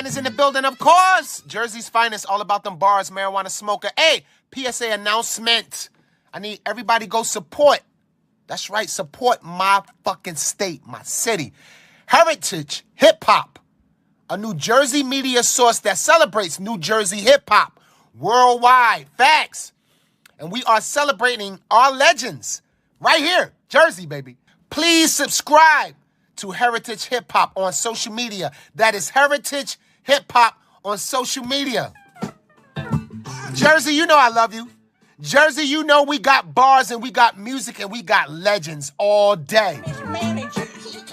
Man is in the building, of course. Jersey's finest, all about them bars, marijuana smoker. Hey, PSA announcement. I need everybody go support. That's right, support my fucking state, my city. Heritage Hip Hop, a New Jersey media source that celebrates New Jersey hip hop worldwide. Facts. And we are celebrating our legends right here, Jersey, baby. Please subscribe to Heritage Hip Hop on social media. That is Heritage Hip Hop on social media. Jersey, you know I love you. Jersey, you know we got bars and we got music and we got legends all day.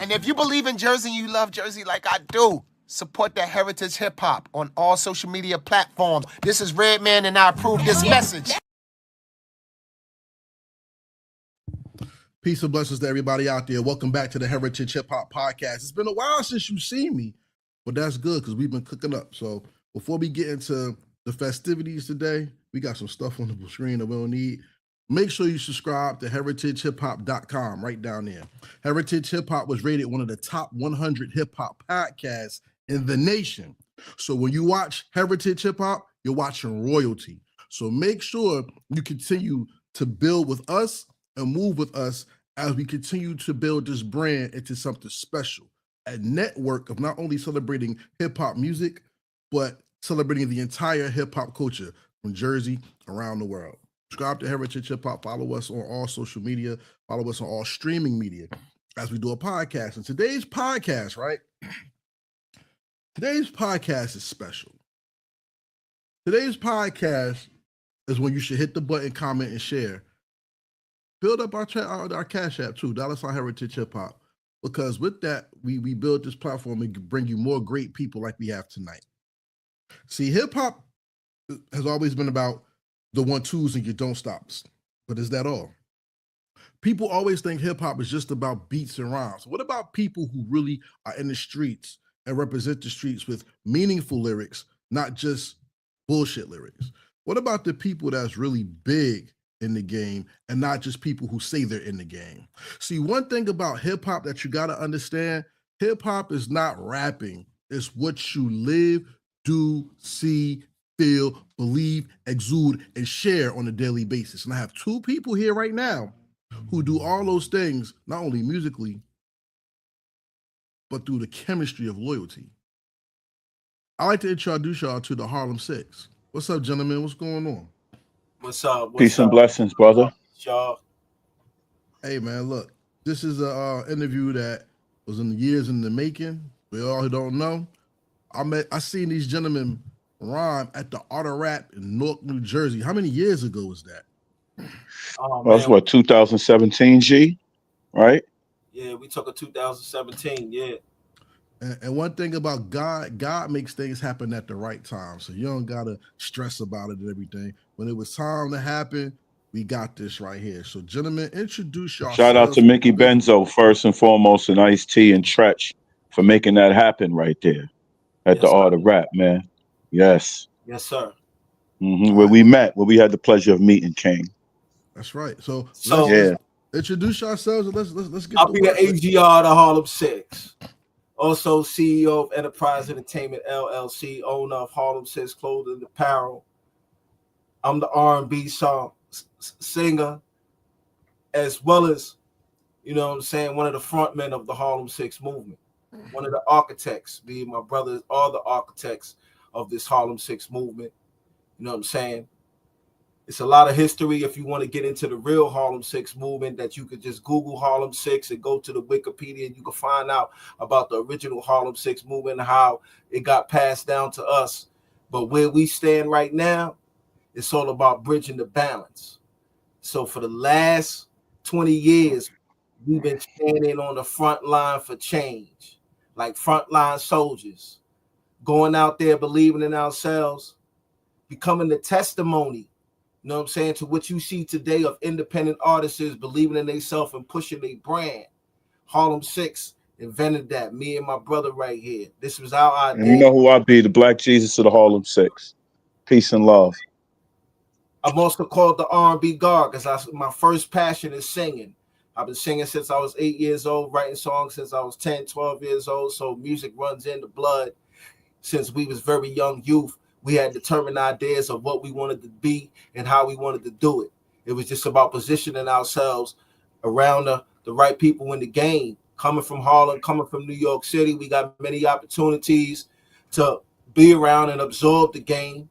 And if you believe in Jersey and you love Jersey like I do, support that Heritage Hip Hop on all social media platforms. This is Redman and I approve this message. Peace and blessings to everybody out there. Welcome back to the Heritage Hip Hop Podcast. It's been a while since you've seen me, but that's good because we've been cooking up. So before we get into the festivities today, we got some stuff on the screen that we'll need. Make sure you subscribe to heritagehiphop.com right down there. Heritage Hip Hop was rated one of the top 100 hip hop podcasts in the nation. So when you watch Heritage Hip Hop, you're watching royalty. So make sure you continue to build with us and move with us as we continue to build this brand into something special. A network of not only celebrating hip hop music, but celebrating the entire hip hop culture from Jersey around the world. Subscribe to Heritage Hip Hop. Follow us on all social media. Follow us on all streaming media as we do a podcast. And today's podcast, right? Today's podcast is special. Today's podcast is when you should hit the button, comment, and share. Build up our Cash App too, $ Heritage Hip Hop. Because with that, we build this platform and bring you more great people like we have tonight. See, hip hop has always been about the 1-2s and your don't stops. But is that all? People always think hip hop is just about beats and rhymes. What about people who really are in the streets and represent the streets with meaningful lyrics, not just bullshit lyrics? What about the people that's really big in the game and not just people who say they're in the game? See, one thing about hip hop that you got to understand, hip hop is not rapping. It's what you live, do, see, feel, believe, exude, and share on a daily basis. And I have two people here right now who do all those things, not only musically, but through the chemistry of loyalty. I'd like to introduce y'all to the Harlem6. What's up, gentlemen? What's going on? What's up? Peace and blessings, brother. Y'all. Hey, man, look, this is an interview that was in the years in the making. We all who don't know, I seen these gentlemen rhyme at the Art of Rap in Newark, New Jersey. How many years ago was that? That's what, 2017, G, right? Yeah, we took a 2017, yeah. And one thing about God makes things happen at the right time. So you don't gotta stress about it and everything. When it was time to happen, we got this right here. So gentlemen, introduce yourselves. Shout out to Mickey Benzo, first and foremost, and Ice-T and Tretch for making that happen right there at the Art of Rap, man. Yes. Yes, sir. Where we met, where we had the pleasure of meeting King. That's right. So yeah. Introduce yourselves and let's get. I'll be the AGR of Harlem6. Also CEO of Enterprise Entertainment LLC, owner of Harlem6 Clothing and Apparel. I'm the R&B song singer, as well as, you know what I'm saying, one of the frontmen of the Harlem6 movement. One of the architects, me and my brothers are the architects of this Harlem6 movement. You know what I'm saying? It's a lot of history if you want to get into the real Harlem6 movement, that you could just Google Harlem6 and go to the Wikipedia and you can find out about the original Harlem6 movement and how it got passed down to us. But where we stand right now, it's all about bridging the balance. So for the last 20 years, we've been standing on the front line for change, like frontline soldiers, going out there, believing in ourselves, becoming the testimony, you know what I'm saying, to what you see today of independent artists believing in themselves and pushing their brand. Harlem6 invented that, me and my brother right here. This was our idea. And you know who I be, the Black Jesus of the Harlem6. Peace and love. I'm also called the R&B God because my first passion is singing. I've been singing since I was 8 years old, writing songs since I was 10, 12 years old. So music runs in the blood. since we was very young youth. We had determined ideas of what we wanted to be and how we wanted to do it. It was just about positioning ourselves around the right people in the game. Coming from Harlem, coming from New York City, we got many opportunities to be around and absorb the game,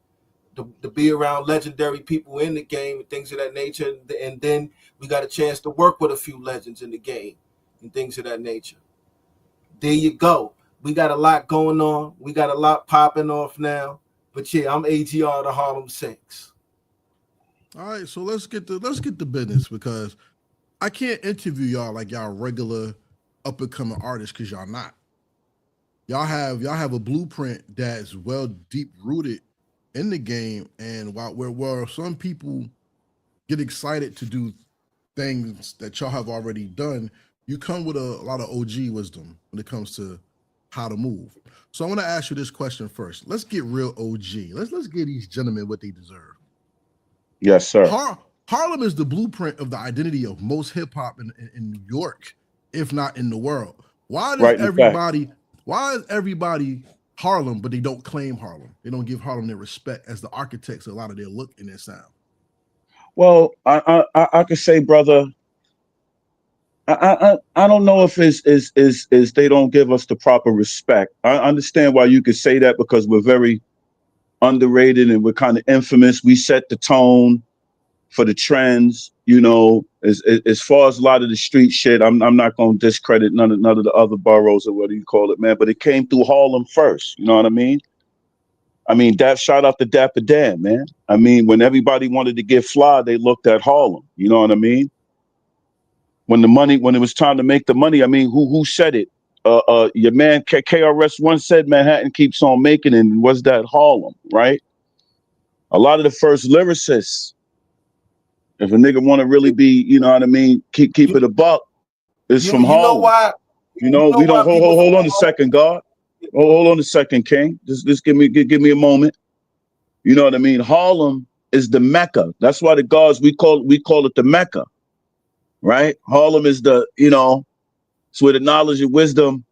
to be around legendary people in the game and things of that nature. And then we got a chance to work with a few legends in the game and things of that nature. There you go. We got a lot going on. We got a lot popping off now. But yeah, I'm AGR the Harlem6. All right, so let's get to business, because I can't interview y'all like y'all regular up and coming artists, because y'all not. Y'all have a blueprint that's well deep rooted in the game, and where some people get excited to do things that y'all have already done, you come with a lot of OG wisdom when it comes to how to move. So I want to ask you this question first. Let's get real OG. Let's give these gentlemen what they deserve. Yes, sir. Harlem is the blueprint of the identity of most hip hop in New York, if not in the world. Why is everybody Harlem, but they don't claim Harlem? They don't give Harlem their respect as the architects of a lot of their look and their sound. Well, I could say, brother, I don't know if is they don't give us the proper respect. I understand why you could say that, because we're very underrated and we're kind of infamous. We set the tone for the trends, you know. As far as a lot of the street shit, I'm not gonna discredit none of the other boroughs or what do you call it, man. But it came through Harlem first, you know what I mean? Shout out to Dapper Dan, man. I mean, when everybody wanted to get fly, they looked at Harlem, you know what I mean? When it was time to make the money, I mean, who said it? Your man KRS once said Manhattan keeps on making, and was that Harlem, right? A lot of the first lyricists, if a nigga want to really be, you know what I mean, keep it a buck, is from Harlem. You know why? You know, we don't hold on a second, God. Hold on a second, King. Just give me a moment. You know what I mean? Harlem is the Mecca. That's why the gods we call it the Mecca. Right? Harlem is it's where the knowledge and wisdom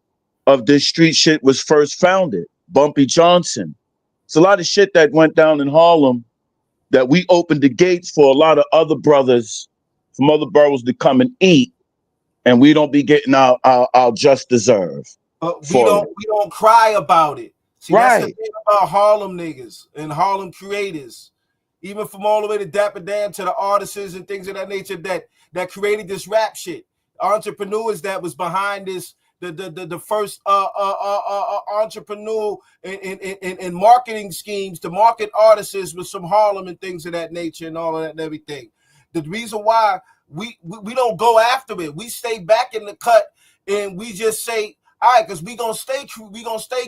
of this street shit was first founded. Bumpy Johnson. It's a lot of shit that went down in Harlem that we opened the gates for a lot of other brothers from other boroughs to come and eat, and we don't be getting our just deserve. But we don't cry about it. See, right. That's the thing about Harlem niggas and Harlem creators, even from all the way to Dapper Dan to the artists and things of that nature that created this rap shit. Entrepreneurs that was behind this, the first entrepreneur in marketing schemes to market artists with some Harlem and things of that nature and all of that and everything. The reason why we don't go after it, we stay back in the cut and we just say, all right, because we gonna stay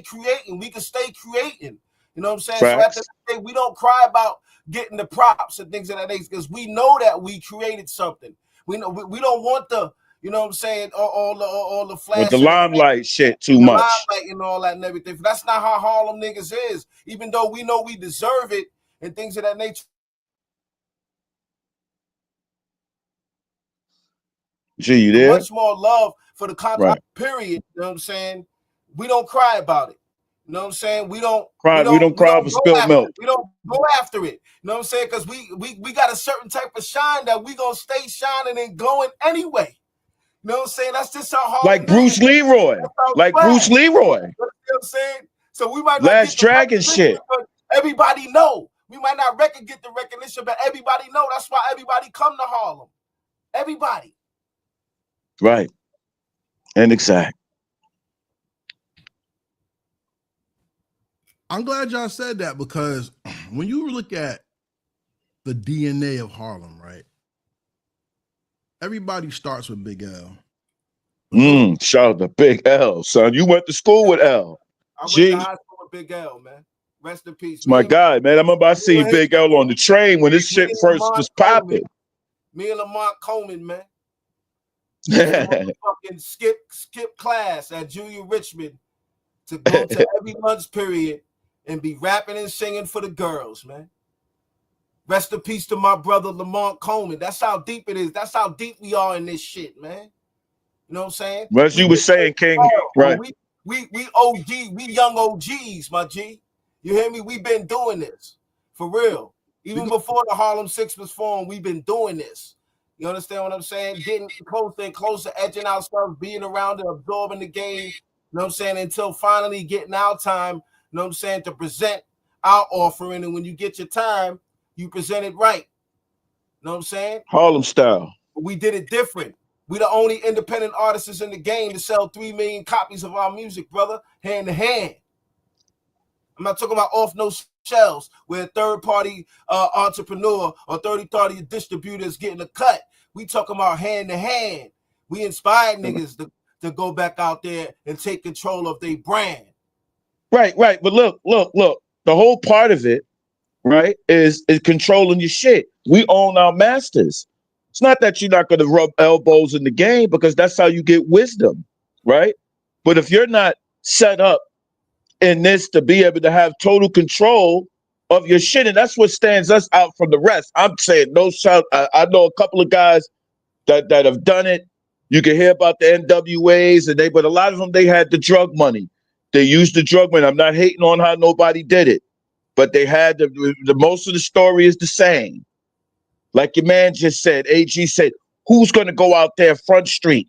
creating. We can stay creating. You know what I'm saying? Facts. So at the end of the day, we don't cry about getting the props and things of that nature, because we know that we created something. We know we don't want the, you know what I'm saying, all the flash, with the limelight shit too much, limelight and all that and everything. That's not how Harlem niggas is. Even though we know we deserve it and things of that nature. Gee, you there? Much more love for the content, right. Period. You know what I'm saying? We don't cry about it. You know what I'm saying? We don't cry for spilled milk. We don't go after it. You know what I'm saying? Because we got a certain type of shine that we gonna stay shining and glowing anyway. You know what I'm saying? That's just how hard. Like Bruce Leroy. Like Bruce Leroy. You know what I'm saying? So we might not Last get Dragon shit. But everybody know. We might not get the recognition, but everybody know. That's why everybody come to Harlem. Everybody. Right. And exact. I'm glad y'all said that, because when you look at the DNA of Harlem, right? Everybody starts with Big L. Shout out to Big L, son. You went to school with L. I went to high school with Big L, man. Rest in peace. My guy, man. I remember I seen Big L on the train when this shit first was popping. Me and Lamont Coleman, man. Fucking skip class at Junior Richmond to go to every lunch period and be rapping and singing for the girls, man. Rest in peace to my brother Lamont Coleman. That's how deep it is. That's how deep we are in this shit, man. You know what I'm saying? As you were saying, King, right? We OG, we young OGs, my G. You hear me? We've been doing this for real. Even before the Harlem6 was formed, we've been doing this. You understand what I'm saying? Getting closer and closer, edging ourselves, being around it, absorbing the game. You know what I'm saying? Until finally getting our time, you know what I'm saying, to present our offering. And when you get your time, you present it right. You know what I'm saying? Harlem style. We did it different. We the only independent artists in the game to sell 3 million copies of our music, brother, hand to hand. I'm not talking about off no shelves where a third-party entrepreneur or third-party distributor is getting a cut. We talking about hand to hand. We inspired niggas to go back out there and take control of their brand. Right. But look. The whole part of it, right, is controlling your shit. We own our masters. It's not that you're not going to rub elbows in the game, because that's how you get wisdom, right? But if you're not set up in this to be able to have total control of your shit, and that's what stands us out from the rest. I'm saying no shout. I know a couple of guys that have done it. You can hear about the NWAs, but a lot of them, they had the drug money. They used the drug money. I'm not hating on how nobody did it, but they had the most of the story is the same. Like your man just said, AG said, who's going to go out there Front Street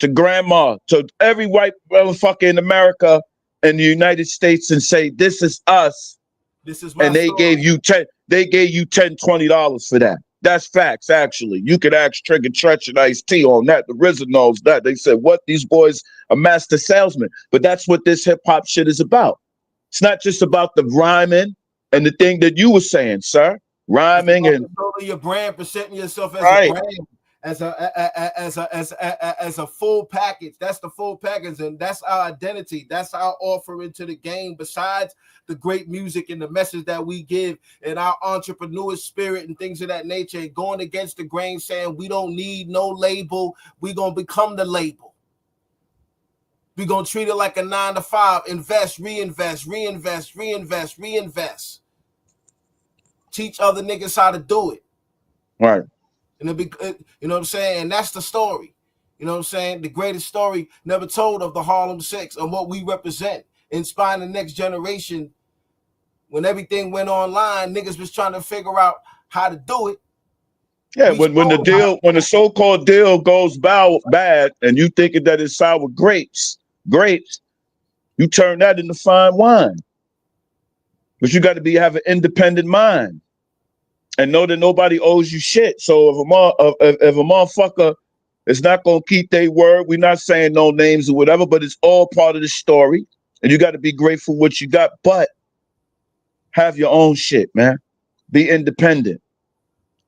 to grandma, to every white motherfucker in America and the United States and say, this is us. This is my and they story. gave you $10, $20 for that. That's facts, actually. You could ask Trigger Tretch and Ice-T on that. The RZA knows that. They said, what? These boys are master salesmen. But that's what this hip-hop shit is about. It's not just about the rhyming and the thing that you were saying, sir. Rhyming and your brand, presenting yourself as right. a brand, as a full package. That's the full package, and that's our identity. That's our offering to the game. Besides the great music and the message that we give, and our entrepreneur spirit and things of that nature, and going against the grain, saying we don't need no label. We're gonna become the label. We're gonna treat it like a 9-to-5. Invest, reinvest, reinvest, reinvest, reinvest. Teach other niggas how to do it. Right. And it'll be, you know what I'm saying? And that's the story. You know what I'm saying? The greatest story never told of the Harlem6 and what we represent, inspiring the next generation. When everything went online, niggas was trying to figure out how to do it. Yeah, when the so-called deal goes bad and you thinking that it's sour grapes, you turn that into fine wine. But you got to have an independent mind and know that nobody owes you shit. So if a motherfucker is not gonna keep their word, we're not saying no names or whatever, but it's all part of the story, and you got to be grateful what you got. But have your own shit, man. Be independent.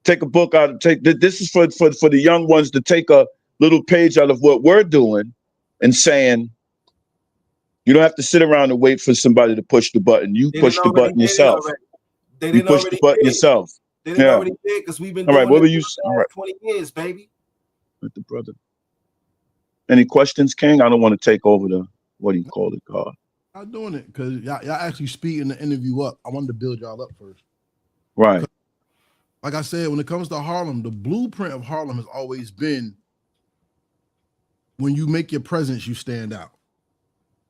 Take a book out. This is for the young ones to take a little page out of what we're doing and saying, you don't have to sit around and wait for somebody to push the button. You push the button yourself. You push the button yourself. They didn't already did, because we've been all right. doing What were it you? All right. 20 years, baby. With the brother. Any questions, King? I don't want to take over the what do you call it, God? I'm doing it because y'all actually speeding the interview up. I wanted to build y'all up first. Right. Like I said, when it comes to Harlem, the blueprint of Harlem has always been when you make your presence, you stand out.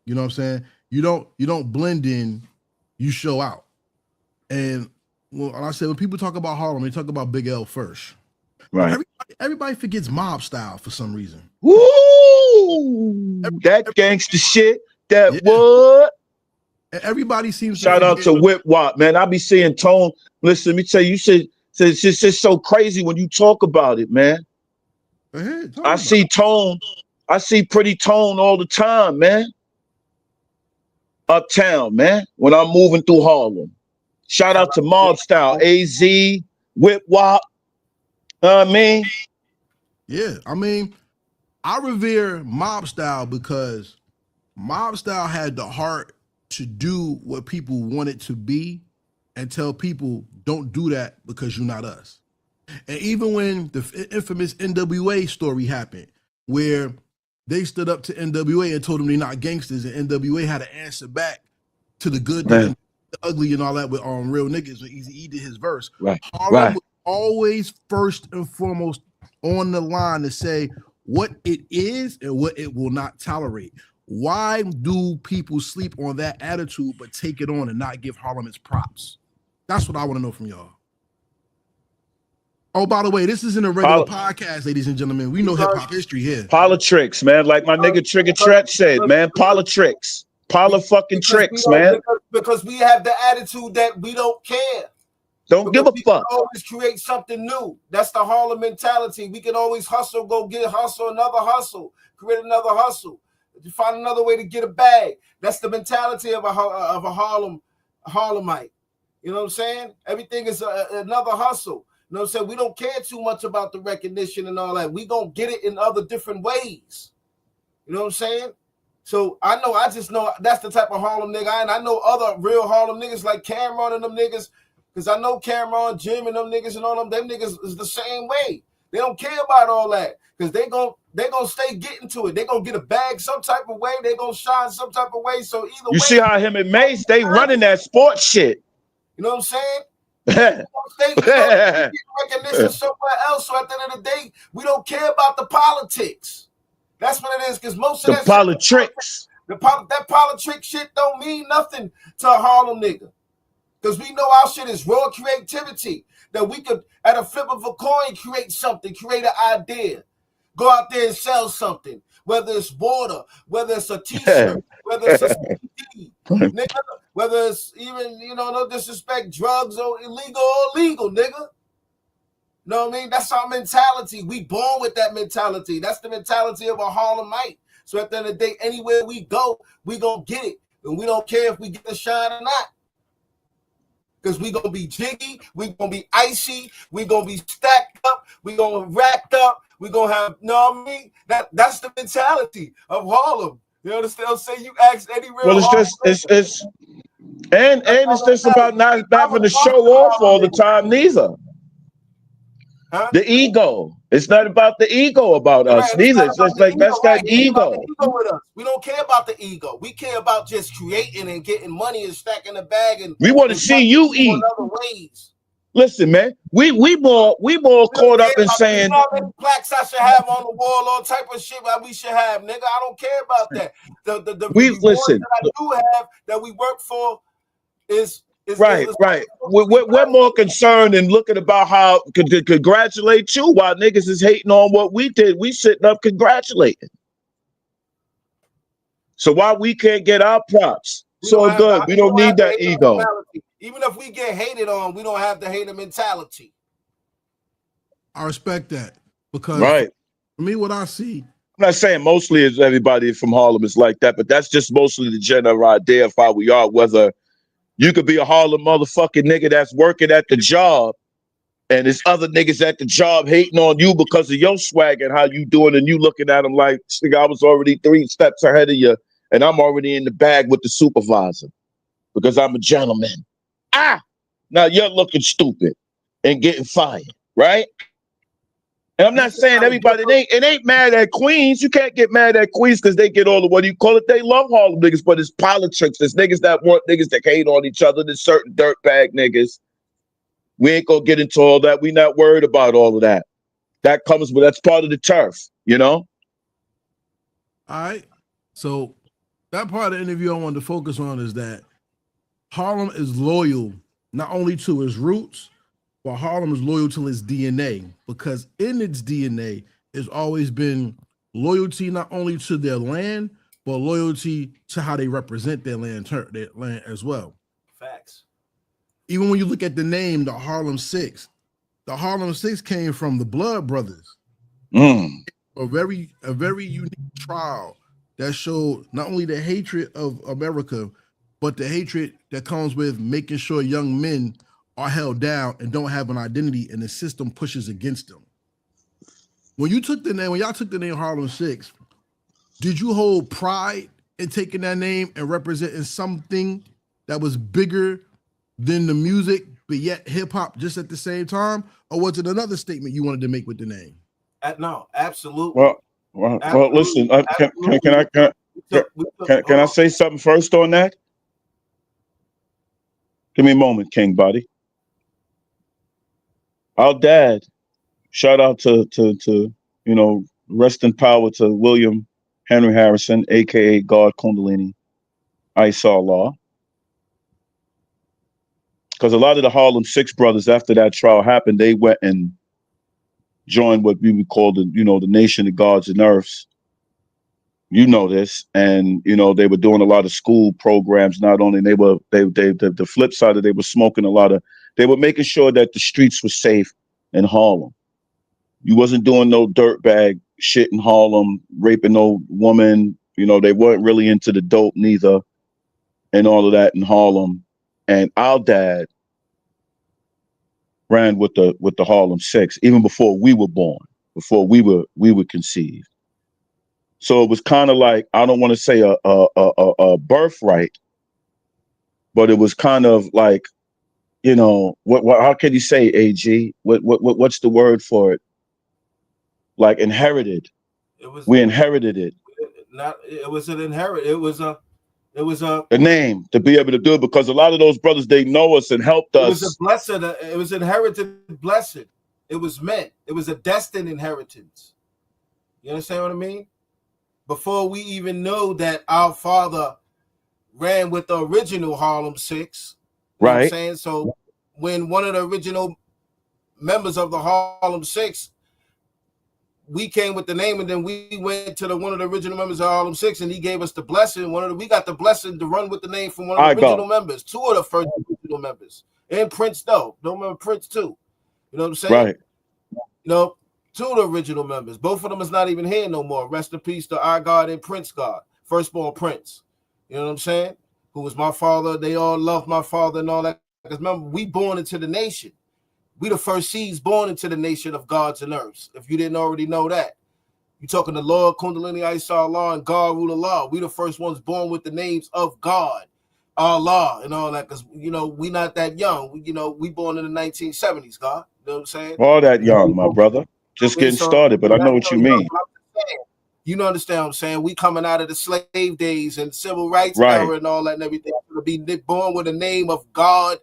You know what I'm saying? You don't blend in, you show out. And like I said, when people talk about Harlem, they talk about Big L first. Right. Everybody forgets mob style for some reason. Woo! That gangster shit. That what? Everybody seems shout out to Whip Wop, man. I be seeing Tone. Listen, let me tell you, it's just so crazy when you talk about it, man. I see Tone. I see Pretty Tone all the time, man. Uptown, man. When I'm moving through Harlem. Shout out to Mob Style, AZ, Whip Wop. I mean, yeah, I mean, I revere Mob Style because Mob Style had the heart to do what people want it to be and tell people don't do that because you're not us. And even when the infamous NWA story happened, where they stood up to NWA and told them they're not gangsters, and NWA had to answer back to the good, the ugly, and all that with real niggas. When Eazy-E did his verse, Harlem was always first and foremost on the line to say what it is and what it will not tolerate. Why do people sleep on that attitude but take it on and not give Harlem its props? That's what I want to know from y'all. Oh, by the way, this isn't a regular podcast, ladies and gentlemen. We know hip-hop history here. Politics, man. Like my nigga Trigger Tret said, man. Politics. Fucking tricks, man. Because we have the attitude that we don't care. Don't give a fuck. We always create something new. That's the Harlem mentality. We can always hustle, another hustle, create another hustle, find another way to get a bag. That's the mentality of a Harlemite. You know what I'm saying? Everything is another hustle. You know what I'm saying? We don't care too much about the recognition and all that. We gonna get it in other different ways. You know what I'm saying? So I just know that's the type of Harlem nigga. And I know other real Harlem niggas like Cameron and them niggas, because I know Cameron, Jim, and them niggas and all them niggas is the same way. They don't care about all that because they gonna stay getting to it. They gonna get a bag some type of way. They gonna shine some type of way. So either you see how him and Mace, they running that sports shit. You know what I'm saying? They get recognition somewhere else. So at the end of the day, we don't care about the politics. That's what it is. Because most of the politics, that politics shit don't mean nothing to a Harlem nigga. Because we know our shit is raw creativity. That we could, at a flip of a coin, create something, create an idea, go out there and sell something. Whether it's water, whether it's a t-shirt, whether it's a CD, nigga, whether it's even, no disrespect, drugs or illegal or legal, nigga. You know what I mean? That's our mentality. We born with that mentality. That's the mentality of a Harlemite. So at the end of the day, anywhere we go, we gonna get it. And we don't care if we get the shine or not. Because we gonna be jiggy, we gonna be icy, we gonna be stacked up, we gonna racked up, we gonna have, what I mean? That's the mentality of Harlem. You understand? I'm saying you ask any real. Well, it's just about not having to show off all the time neither. Huh? The ego. It's not about the ego about us neither. It's just like that's that ego. With us. We don't care about the ego. We care about just creating and getting money and stacking the bag. And we want to see you eat. Other ways. Listen, man, we more caught up in saying plaques I should have on the wall, all type of shit that we should have, nigga. I don't care about that. The listen that I do have that we work for is right. We're more concerned and looking about how to congratulate you while niggas is hating on what we did. We sitting up congratulating. So why we can't get our props? So good. We don't need that ego. Even if we get hated on, we don't have the hater mentality. I respect that because for me, what I see. I'm not saying mostly is everybody from Harlem is like that, but that's just mostly the general idea of how we are. Whether you could be a Harlem motherfucking nigga that's working at the job, and there's other niggas at the job hating on you because of your swag and how you doing, and you looking at them like, nigga, I was already 3 steps ahead of you, and I'm already in the bag with the supervisor because I'm a gentleman. Now you're looking stupid and getting fired, right? And I'm not saying everybody, it ain't mad at Queens. You can't get mad at Queens because they get all the, what do you call it? They love Harlem niggas, but it's politics. There's niggas that want niggas that hate on each other. There's certain dirtbag niggas. We ain't gonna get into all that. We not worried about all of that. That comes with, that's part of the turf, you know? All right. So that part of the interview I wanted to focus on is that Harlem is loyal not only to its roots, but Harlem is loyal to its DNA, because in its DNA has always been loyalty not only to their land, but loyalty to how they represent their land as well. Facts. Even when you look at the name, the Harlem6 came from the Blood Brothers. A very unique trial that showed not only the hatred of America, but the hatred that comes with making sure young men are held down and don't have an identity, and the system pushes against them. When y'all took the name Harlem6, did you hold pride in taking that name and representing something that was bigger than the music, but yet hip hop just at the same time? Or was it another statement you wanted to make with the name? No, absolutely. Well, listen, can I say something first on that? Give me a moment, King Body. Our dad, shout out to rest in power to William Henry Harrison, aka God Kundalini, IHeartRadio. Because a lot of the Harlem6 brothers, after that trial happened, they went and joined what we would call the, the Nation of Gods and Earths. You know this, and they were doing a lot of school programs. Not only the flip side of they were smoking a lot of. They were making sure that the streets were safe in Harlem. You wasn't doing no dirtbag shit in Harlem, raping no woman. They weren't really into the dope neither, and all of that in Harlem. And our dad ran with the Harlem6 even before we were born, before we were conceived. So it was kind of like, I don't want to say a birthright, but it was kind of like, what how can you say, AG? What's the word for it? Like inherited. We inherited it. It was an inherit. It was a name to be able to do it, because a lot of those brothers, they know us and helped us. It was a blessed. It was inherited blessed. It was meant. It was a destined inheritance. You understand what I mean? Before we even know that our father ran with the original Harlem6, you know what I'm saying? So when one of the original members of the Harlem6, we came with the name, and then we went to one of the original members of Harlem6, and he gave us the blessing. We got the blessing to run with the name from one of the original members, two of the first original members, and Prince though. Don't remember Prince too. You know what I'm saying? Right. Two of the original members. Both of them is not even here no more. Rest in peace to our God and Prince God, firstborn Prince. You know what I'm saying? Who was my father. They all loved my father and all that. Because remember, we born into the nation. We the first seeds born into the nation of gods and earths. If you didn't already know that. You're talking to Lord, Kundalini, IHeartRadio, and God rule Allah. We the first ones born with the names of God, Allah, and all that. Because, we not that young. We born in the 1970s, God. You know what I'm saying? All that young, my brother. Just getting started, but I know what you mean. You know, understand what I'm saying? We coming out of the slave days and civil rights era and all that and everything. To be born with the name of God,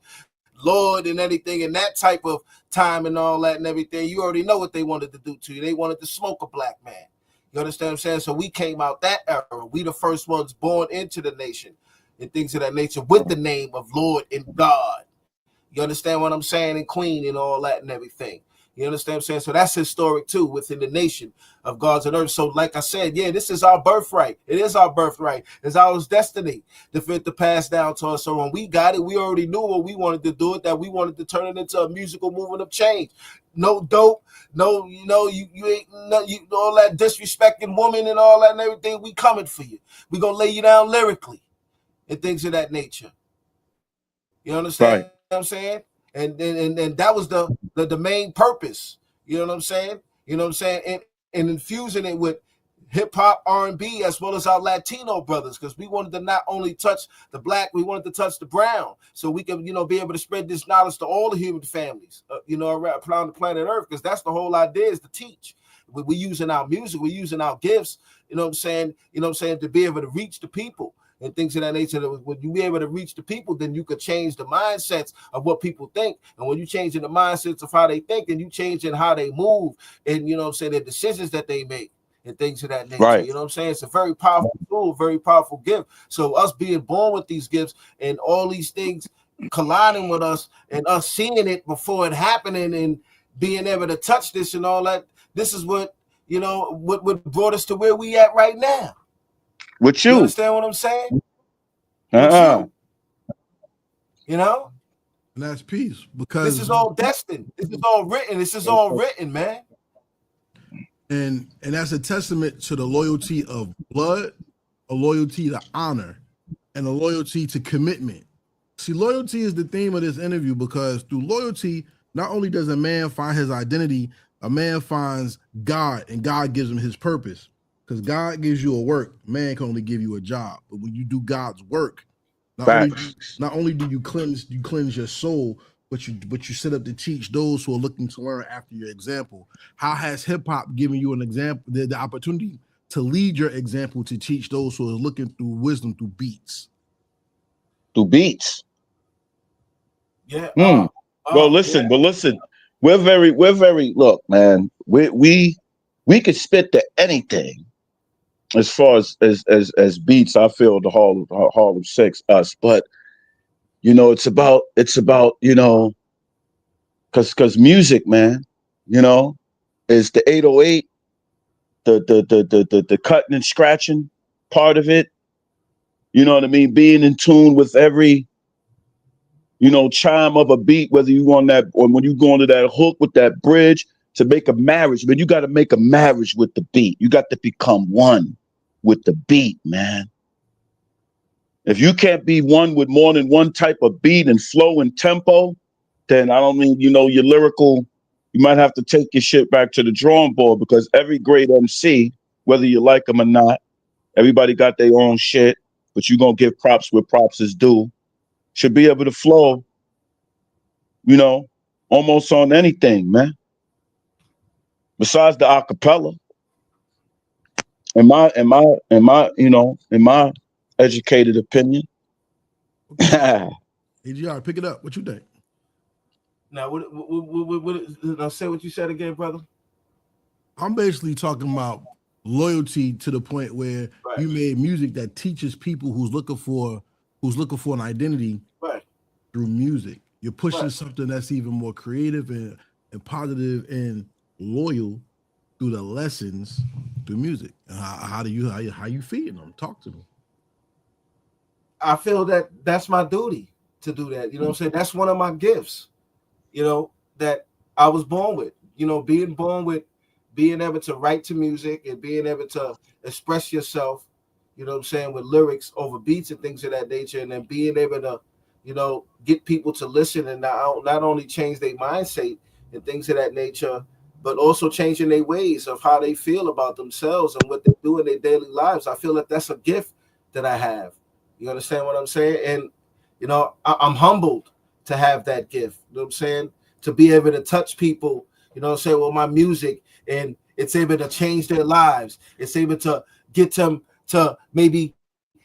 Lord, and everything, and that type of time and all that and everything. You already know what they wanted to do to you. They wanted to smoke a black man. You understand what I'm saying? So we came out that era. We the first ones born into the nation and things of that nature with the name of Lord and God. You understand what I'm saying? And Queen and all that and everything. You understand what I'm saying? So that's historic too within the nation of gods and earth. So like I said, this is our birthright. It is our birthright. It's our destiny to pass down to us. So when we got it, we already knew what we wanted to do it, that we wanted to turn it into a musical movement of change. No dope, no, you ain't all that disrespecting woman and all that and everything. We coming for you. We gonna lay you down lyrically and things of that nature. You understand what I'm saying? And that was the main purpose. You know what I'm saying? You know what I'm saying? And infusing it with hip hop, R&B, as well as our Latino brothers, because we wanted to not only touch the black, we wanted to touch the brown, so we can, be able to spread this knowledge to all the human families, around the planet Earth, because that's the whole idea, is to teach. We're using our music, we're using our gifts, to be able to reach the people and things of that nature. When you be able to reach the people, then you could change the mindsets of what people think. And when you change in the mindsets of how they think, then you change in how they move and, the decisions that they make and things of that nature. Right. You know what I'm saying? It's a very powerful tool, very powerful gift. So us being born with these gifts and all these things colliding with us and us seeing it before it happening and being able to touch this and all that, this is what, what brought us to where we at right now. With you. You understand what I'm saying? And that's peace, because this is all destined. This is all written. This is all written, man. And that's a testament to the loyalty of blood, a loyalty to honor, and a loyalty to commitment. See, loyalty is the theme of this interview, because through loyalty, not only does a man find his identity, a man finds God, and God gives him his purpose. Because God gives you a work, man can only give you a job. But when you do God's work, not only do you cleanse your soul, but you set up to teach those who are looking to learn after your example. How has hip hop given you an example, the opportunity to lead your example to teach those who are looking through wisdom through beats? Through beats. Yeah. Listen, we're very look, man. We could spit to anything. as far as beats, I feel the Harlem 6 us, but you know, it's about because music, man, is the 808, the cutting and scratching part of it. You know what I mean? Being in tune with every chime of a beat, whether you on that or when you go into that hook with that bridge to make a marriage, man, you got to make a marriage with the beat. You got to become one with the beat, man. If you can't be one with more than one type of beat and flow and tempo, then I don't mean, your lyrical, you might have to take your shit back to the drawing board, because every great MC, whether you like them or not, everybody got their own shit, but you're going to give props where props is due, should be able to flow, almost on anything, man. Besides the acapella. In my educated opinion. AGR, pick it up. What you think? Now, what say what you said again, brother? I'm basically talking about loyalty to the point where you made music that teaches people who's looking for an identity through music. You're pushing something that's even more creative and positive and loyal through the lessons through music. How you feeding them? Talk to them. I feel that that's my duty to do that. You know what I'm saying? That's one of my gifts, that I was born with. Being born with being able to write to music and being able to express yourself, with lyrics over beats and things of that nature, and then being able to, get people to listen and not only change their mindset and things of that nature, but also changing their ways of how they feel about themselves and what they do in their daily lives. I feel that that's a gift that I have. You understand what I'm saying? And, I'm humbled to have that gift. You know what I'm saying? To be able to touch people, say, well, my music, and it's able to change their lives. It's able to get them to maybe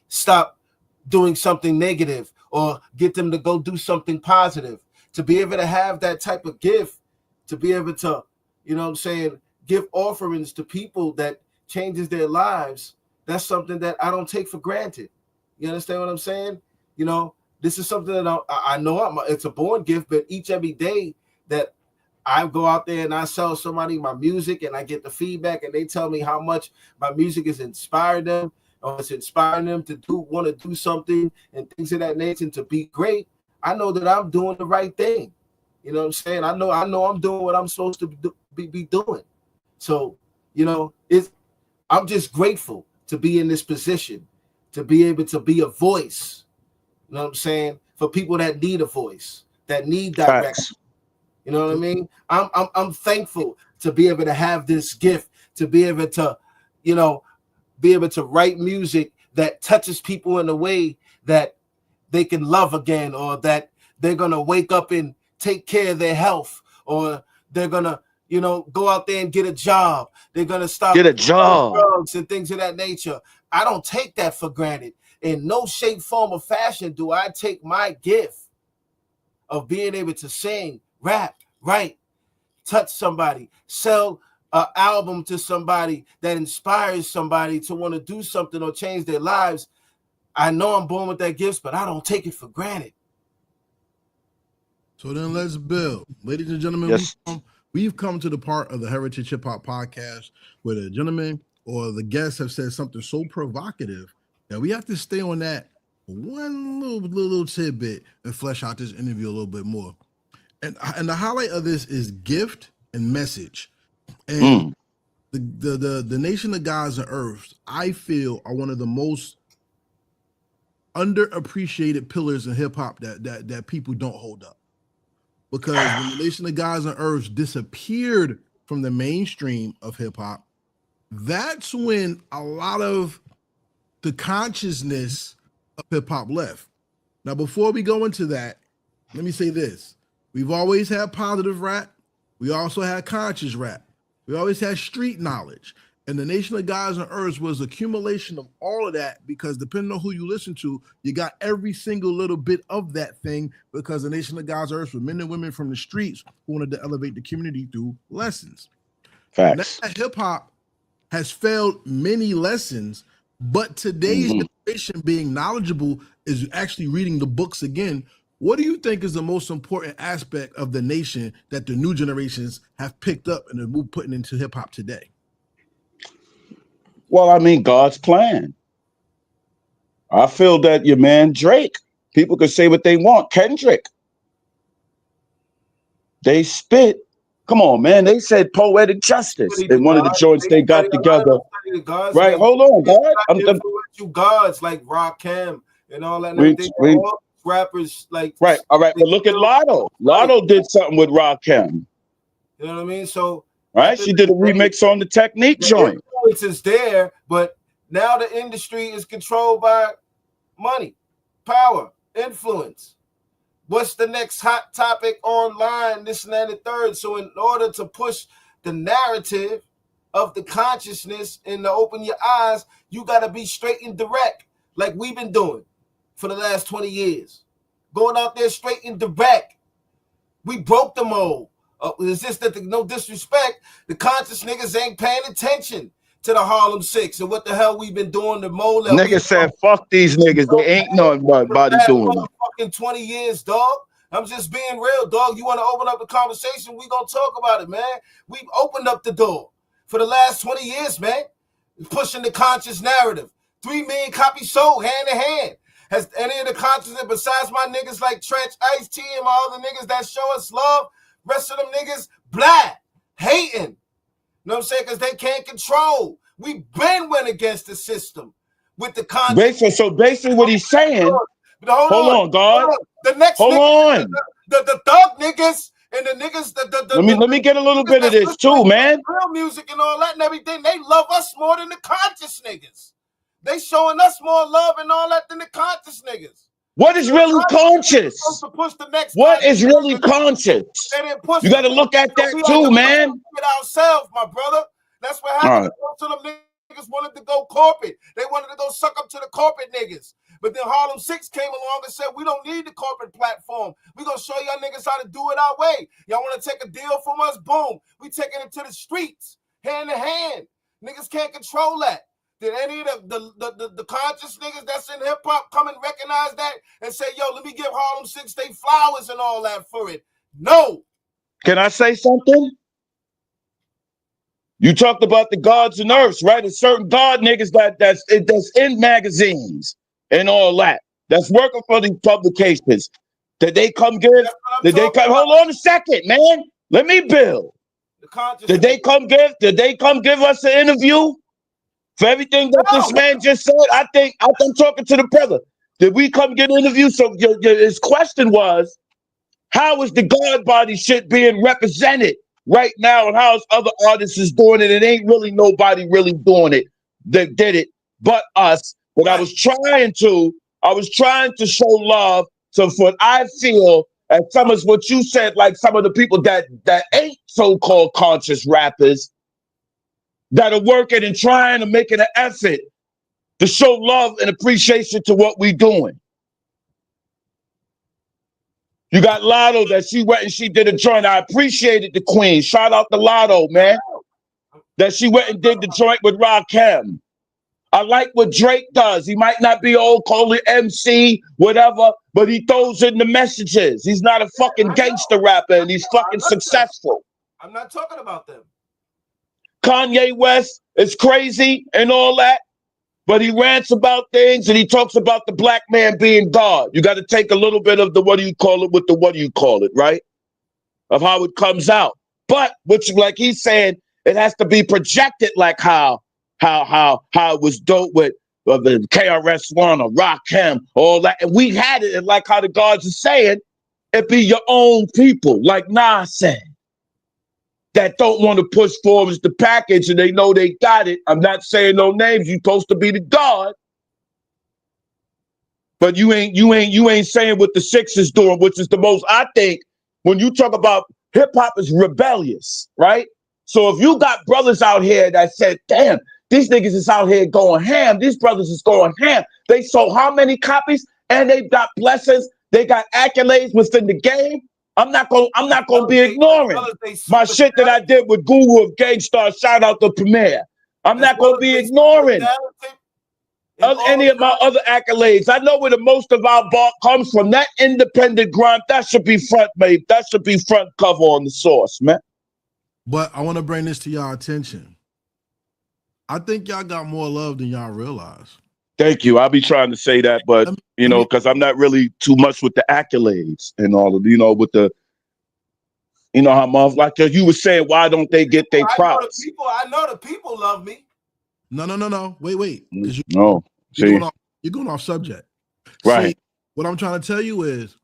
stop doing something negative or get them to go do something positive. To be able to have that type of gift, to be able to, give offerings to people that changes their lives, that's something that I don't take for granted. You understand what I'm saying? This is something that I know it's a born gift, but every day that I go out there and I sell somebody my music and I get the feedback and they tell me how much my music has inspired them, or it's inspiring them to want to do something and things of that nature and to be great, I know that I'm doing the right thing. You know what I'm saying? I know I'm doing what I'm supposed to be doing. So, I'm just grateful to be in this position, to be able to be a voice, you know what I'm saying, for people that need a voice, that need direction. You know what I mean? I'm thankful to be able to have this gift, to be able to, be able to write music that touches people in a way that they can love again, or that they're gonna wake up and take care of their health, or they're gonna, go out there and get a job. They're gonna stop get a job, drugs and things of that nature. I don't take that for granted. In no shape, form, or fashion do I take my gift of being able to sing, rap, write, touch somebody, sell an album to somebody that inspires somebody to want to do something or change their lives. I know I'm born with that gift, but I don't take it for granted. So then let's build. Ladies and gentlemen, yes. We've come to the part of the Heritage Hip Hop Podcast where the gentleman or the guests have said something so provocative that we have to stay on that one little tidbit and flesh out this interview a little bit more. And the highlight of this is gift and message. And the Nation of Gods and Earths, I feel, are one of the most underappreciated pillars in hip hop that people don't hold up. Because when the Nation of Gods and Earths disappeared from the mainstream of hip hop, that's when a lot of the consciousness of hip hop left. Now, before we go into that, let me say this. We've always had positive rap. We also had conscious rap. We always had street knowledge. And the Nation of Gods and Earths was accumulation of all of that, because depending on who you listen to, you got every single little bit of that thing, because the Nation of Gods and Earths were men and women from the streets who wanted to elevate the community through lessons. Facts. Now, hip hop has failed many lessons, but today's generation being knowledgeable is actually reading the books again. What do you think is the most important aspect of the nation that the new generations have picked up and are putting into hip hop today? Well, I mean, God's plan. I feel that your man Drake, people could say what they want. Kendrick, they spit. Come on, man. They said poetic justice in one of the joints they got together. Right, hold on, God. You gods like Rakim and all that. Rappers like right, all right, but look at Lotto. Lotto did something with Rakim. You know what I mean? So right, she did a remix on the Technique joint. Influence is there, but now the industry is controlled by money, power, influence. What's the next hot topic online? This and that and the third. So in order to push the narrative of the consciousness and to open your eyes, you got to be straight and direct, like we've been doing for the last 20 years. Going out there straight and direct. We broke the mold. It's just that, no disrespect, the conscious niggas ain't paying attention to the Harlem6 and what the hell we've been doing. The mold. Niggas said, fuck these niggas. They ain't nobody doing it. Fucking 20 years, dog. I'm just being real, dog. You want to open up the conversation? We gonna talk about it, man. We've opened up the door for the last 20 years, man. Pushing the conscious narrative. 3 million copies sold hand in hand. Has any of the consciousness, besides my niggas like Trench, Ice-T, and my other niggas that show us love, rest of them niggas, black, hating. You know what I'm saying? Because they can't control. We been went against the system with the conscious. So basically what he's saying, hold on, God. The next hold on. The thug niggas and the niggas, let me get a little bit of this too, man. Real music and all that and everything, they love us more than the conscious niggas. They showing us more love and all that than the conscious niggas. What is really conscious? What is really conscious? You got to look at that too, man. Ourselves, my brother. That's what happened. Most of them niggas wanted to go corporate. They wanted to go suck up to the corporate niggas. But then Harlem6 came along and said, we don't need the corporate platform. We're going to show y'all niggas how to do it our way. Y'all want to take a deal from us? Boom. We taking it to the streets, hand in hand. Niggas can't control that. Did any of the conscious niggas that's in hip hop come and recognize that and say, yo, let me give Harlem6 they flowers and all that for it? No. Can I say something? You talked about the gods and earths, right? There's certain god niggas that's in magazines and all that. That's working for these publications. Did they come give? Hold on a second, man. Let me build. Did they come give us an interview? For everything that this man just said, I think I'm talking to the brother. Did we come get an interview? So his question was, how is the God body shit being represented right now, and how's other artists is doing it? It ain't really nobody really doing it that did it but us. But I was trying to show love to what I feel as some of what you said, like some of the people that ain't so-called conscious rappers that are working and trying to make an effort to show love and appreciation to what we doing. You got Lotto that she went and she did a joint. I appreciated the queen. Shout out to Lotto, man. That she went and did the joint with Rakim. I like what Drake does. He might not be old, call it MC, whatever, but he throws in the messages. He's not a fucking gangster rapper, and he's fucking successful. I'm not talking about them. Kanye West is crazy and all that, but he rants about things and he talks about the black man being God. You got to take a little bit of the what do you call it with the what do you call it, right? Of how it comes out. But which, like he's saying, it has to be projected like how it was dope with the KRS-One or Rakim, all that. And we had it, and like how the gods are saying, it be your own people, like Nas said, that don't want to push forward the package and they know they got it. I'm not saying no names. You're supposed to be the God. But you ain't saying what the Six is doing, which is the most, I think, when you talk about hip hop is rebellious, right? So if you got brothers out here that said, damn, these niggas is out here going ham. These brothers is going ham. They sold how many copies? And they got blessings. They got accolades within the game. I'm not gonna be ignoring my shit that I did with Guru of Gangstar. Shout out to Premier. I'm not going to be ignoring any of my other accolades. I know where the most of our bark comes from. That independent grind, that should be front, mate. That should be front cover on the source, man. But I want to bring this to y'all attention. I think y'all got more love than y'all realize. Thank you. I'll be trying to say that, but because I'm not really too much with the accolades and all of, with the, how like you were saying, why don't they get their props? I know the people love me. No. Wait. No. You're going off subject. Right. See, what I'm trying to tell you is,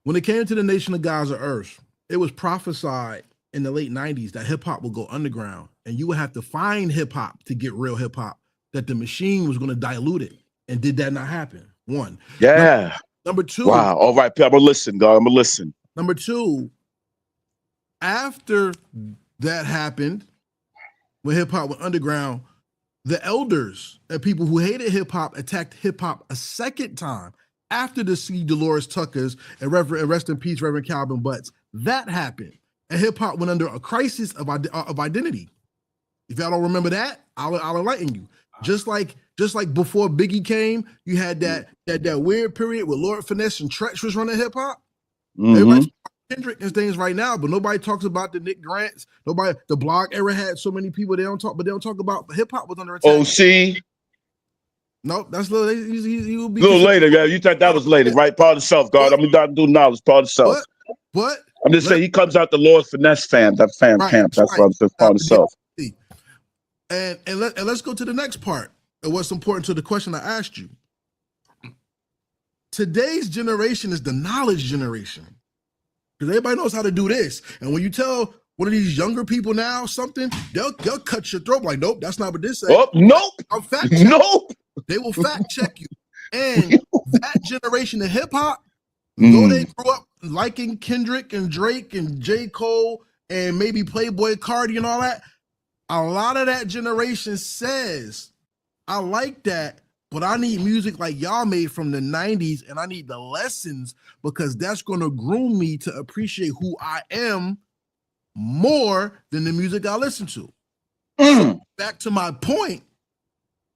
when it came to the Nation of Gods of Earth, it was prophesied in the late 90s that hip hop would go underground and you would have to find hip hop to get real hip hop, that the machine was going to dilute it. And did that not happen? One. Yeah. Number two. Wow. All right. I'm going to listen, God. I'm going to listen. Number two, after that happened, when hip hop went underground, the elders and people who hated hip hop attacked hip hop a second time after the C. Dolores Tuckers and rest in peace, Reverend Calvin Butts. That happened, and hip hop went under a crisis of identity. If y'all don't remember that, I'll enlighten you. Just like before Biggie came, you had that weird period where Lord Finesse and Tretch was running hip hop. Everybody's Kendrick and things right now, but nobody talks about the Nick Grants. The blog era had so many people they don't talk about. Hip hop was under attack. OC. No, that's a little later. Yeah, you thought that was later, right? Part of self, God. I'm not doing knowledge. Part of self. What? I'm just saying he comes out the Lord Finesse camp. That's what I'm saying. Part of self. And let's go to the next part of what's important to the question I asked you. Today's generation is the knowledge generation. Because everybody knows how to do this. And when you tell one of these younger people now something, they'll cut your throat like, nope, that's not what this says. Oh, nope. I'm fact checking. Nope. They will fact check you. And that generation of hip hop, though they grew up liking Kendrick and Drake and J. Cole and maybe Playboy Cardi and all that, a lot of that generation says, I like that, but I need music like y'all made from the 90s, and I need the lessons because that's going to groom me to appreciate who I am more than the music I listen to. So back to my point,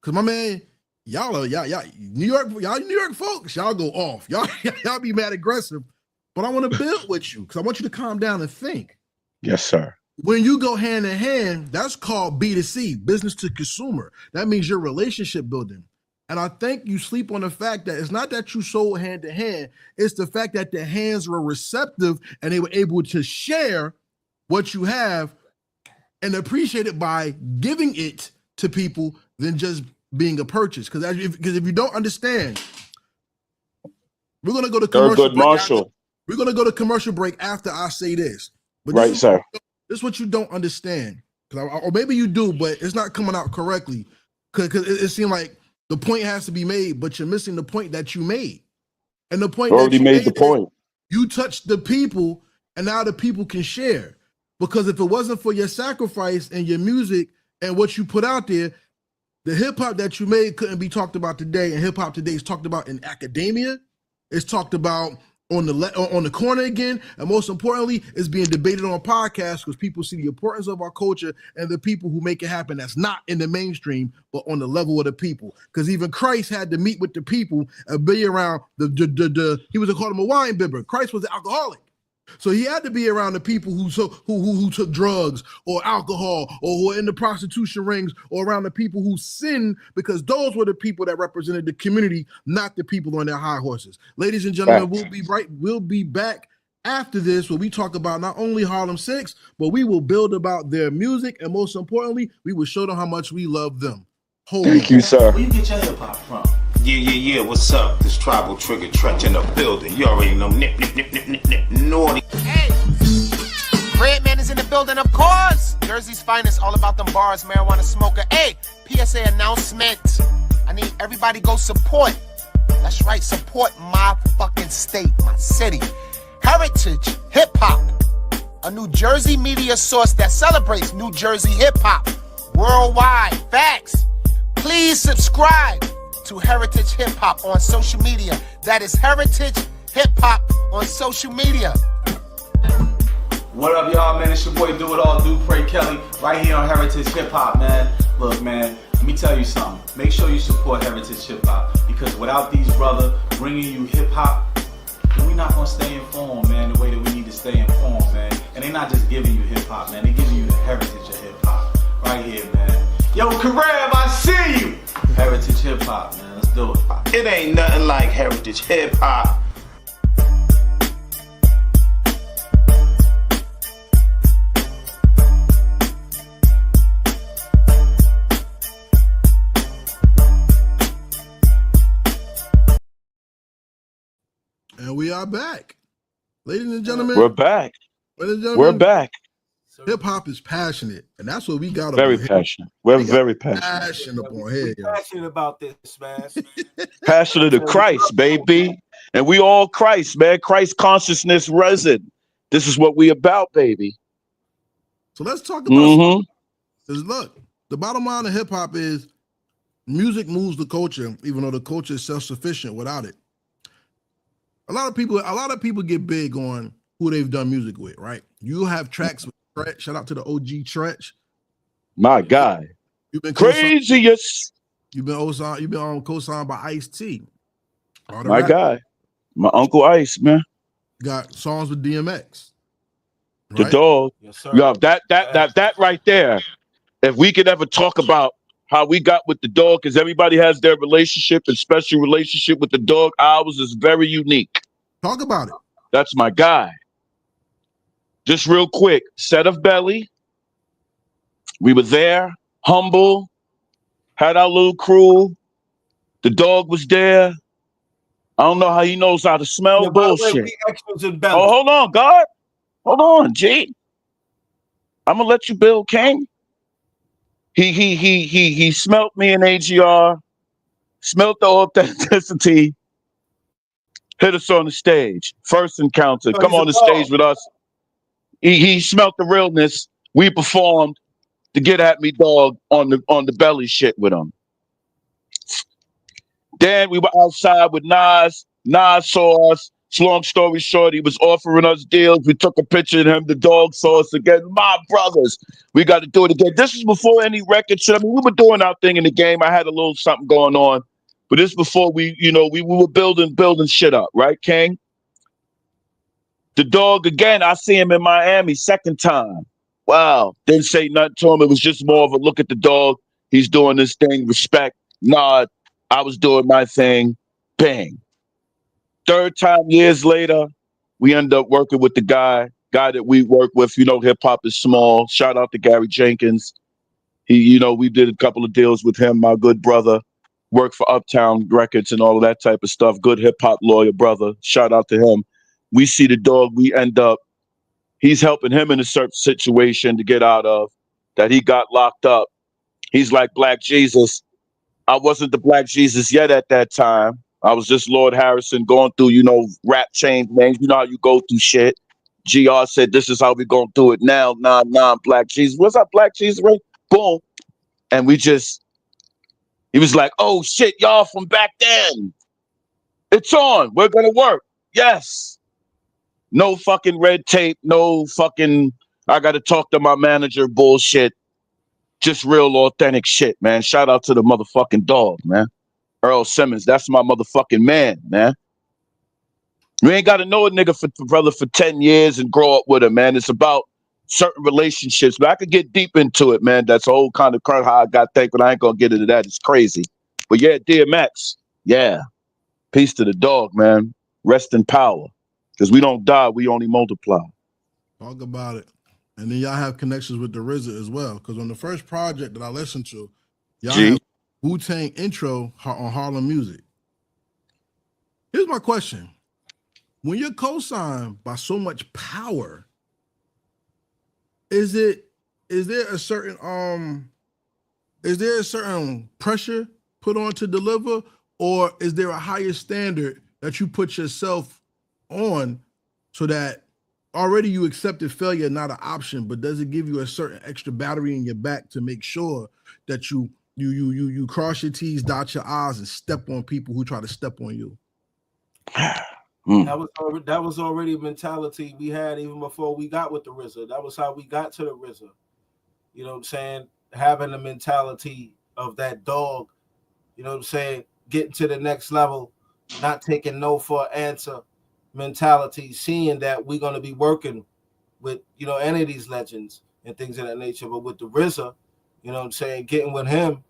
because my man, y'all New York folks, y'all go off. Y'all be mad aggressive, but I want to build with you because I want you to calm down and think. Yes, sir. When you go hand in hand, that's called B2C, business to consumer. That means you're relationship building. And I think you sleep on the fact that it's not that you sold hand to hand, it's the fact that the hands were receptive and they were able to share what you have and appreciate it by giving it to people than just being a purchase. Because if you don't understand, we're going to go to commercial break. We're going to go to commercial break after I say this. But right, sir. This is what you don't understand. Or maybe you do, but it's not coming out correctly. Because it seemed like the point has to be made, but you're missing the point that you made. And the point already made the point. You touched the people, and now the people can share. Because if it wasn't for your sacrifice and your music and what you put out there, the hip hop that you made couldn't be talked about today. And hip hop today is talked about in academia. It's talked about on the corner again, and most importantly, it's being debated on podcasts because people see the importance of our culture and the people who make it happen. That's not in the mainstream, but on the level of the people. Because even Christ had to meet with the people and be around he was called him a wine bibber. Christ was an alcoholic. So he had to be around the people who took drugs or alcohol or who were in the prostitution rings or around the people who sinned, because those were the people that represented the community, not the people on their high horses. Ladies and gentlemen, we'll be back after this where we talk about not only Harlem6, but we will build about their music, and most importantly, we will show them how much we love them. Thank you, sir. Where you get your hip hop from? Yeah, what's up? This tribal trigger Tretch in the building. You already know, nip, naughty. Hey, Redman is in the building, of course. Jersey's finest, all about them bars, marijuana smoker. Hey, PSA announcement. I need everybody go support. That's right, support my fucking state, my city. Heritage Hip Hop, a New Jersey media source that celebrates New Jersey hip hop worldwide. Facts. Please subscribe to Heritage Hip Hop on social media. That is Heritage Hip Hop on social media. What up, y'all, man? It's your boy Do It All, Do Pray Kelly, right here on Heritage Hip Hop, man. Look, man, let me tell you something. Make sure you support Heritage Hip Hop, because without these brothers bringing you hip hop, we're not gonna stay informed, man, the way that we need to stay informed, man. And they're not just giving you hip hop, man. They're giving you the heritage of hip hop, right here, man. Yo, Karev, I see you. Heritage Hip Hop, man. Let's do it. It ain't nothing like Heritage Hip Hop. And we are back. Ladies and gentlemen. We're back. Ladies and gentlemen, We're back. Hip hop is passionate, and that's what we got. Very passionate. We're very passionate. Passionate on here. We're passionate about this, man. Passionate of Christ, baby. And we all Christ, man. Christ consciousness resin. This is what we about, baby. So let's talk about because look, the bottom line of hip hop is music moves the culture, even though the culture is self-sufficient without it. A lot of people get big on who they've done music with, right? You have tracks with Tretch. Shout out to the OG Tretch. My guy. You've been craziest. You've been on co-signed by Ice-T. My guy. My Uncle Ice, man. Got songs with DMX. Right? The dog. Yes, sir. Yeah, that right there. If we could ever talk about how we got with the dog, because everybody has their relationship and special relationship with the dog. Ours is very unique. Talk about it. That's my guy. Just real quick, Set of Belly. We were there, humble, had our little crew. The dog was there. I don't know how he knows how to smell bullshit. Oh, hold on, God. Hold on, G. I'm gonna let you build, King. He smelt me in AGR, smelt the authenticity, hit us on the stage. First encounter, come on the stage with us. He smelt the realness. We performed the Get At Me Dog on the belly shit with him. Then we were outside with Nas. Nas saw us. Long story short, he was offering us deals. We took a picture of him. The dog saw us again. My brothers, we got to do it again. This was before any record shit. I mean, we were doing our thing in the game. I had a little something going on, but this before we were building shit up, right, King? The dog again. I see him in Miami, second time. Wow, didn't say nothing to him. It was just more of a look at the dog. He's doing this thing. Respect. Nod. I was doing my thing. Bang. Third time, years later, we end up working with the guy that we work with. You know, hip hop is small. Shout out to Gary Jenkins. We did a couple of deals with him, my good brother. Worked for Uptown Records and all of that type of stuff. Good hip hop lawyer brother. Shout out to him. We see the dog. We end up, he's helping him in a certain situation to get out of that he got locked up. He's like Black Jesus. I wasn't the Black Jesus yet at that time. I was just Lord Harrison going through, rap change names. You know how you go through shit. GR said, this is how we going to do it now. Nah, Black Jesus. What's up, Black Jesus? Right? Boom. And he was like, oh, shit, y'all from back then. It's on. We're going to work. Yes. No fucking red tape. No fucking, I got to talk to my manager bullshit. Just real authentic shit, man. Shout out to the motherfucking dog, man. Earl Simmons, that's my motherfucking man. You ain't got to know a nigga for 10 years and grow up with him, man. It's about certain relationships. But I could get deep into it, man. That's a whole kind of how I got thanked, but I ain't going to get into that. It's crazy. But yeah, DMX, yeah. Peace to the dog, man. Rest in power. Because we don't die, we only multiply. Talk about it. And then y'all have connections with the RZA as well. Because on the first project that I listened to, y'all have Wu-Tang intro on Harlem Music. Here's my question. When you're co-signed by so much power, is there a certain pressure put on to deliver, or is there a higher standard that you put yourself on so that already you accepted failure, not an option, but does it give you a certain extra battery in your back to make sure that you cross your T's, dot your I's, and step on people who try to step on you? That was already a mentality we had even before we got with the RZA. That was how we got to the RZA. You know what I'm saying? Having the mentality of that dog, you know what I'm saying? Getting to the next level, not taking no for an answer mentality, seeing that we're going to be working with, you know, any of these legends and things of that nature. But with the RZA, you know what I'm saying, getting with him,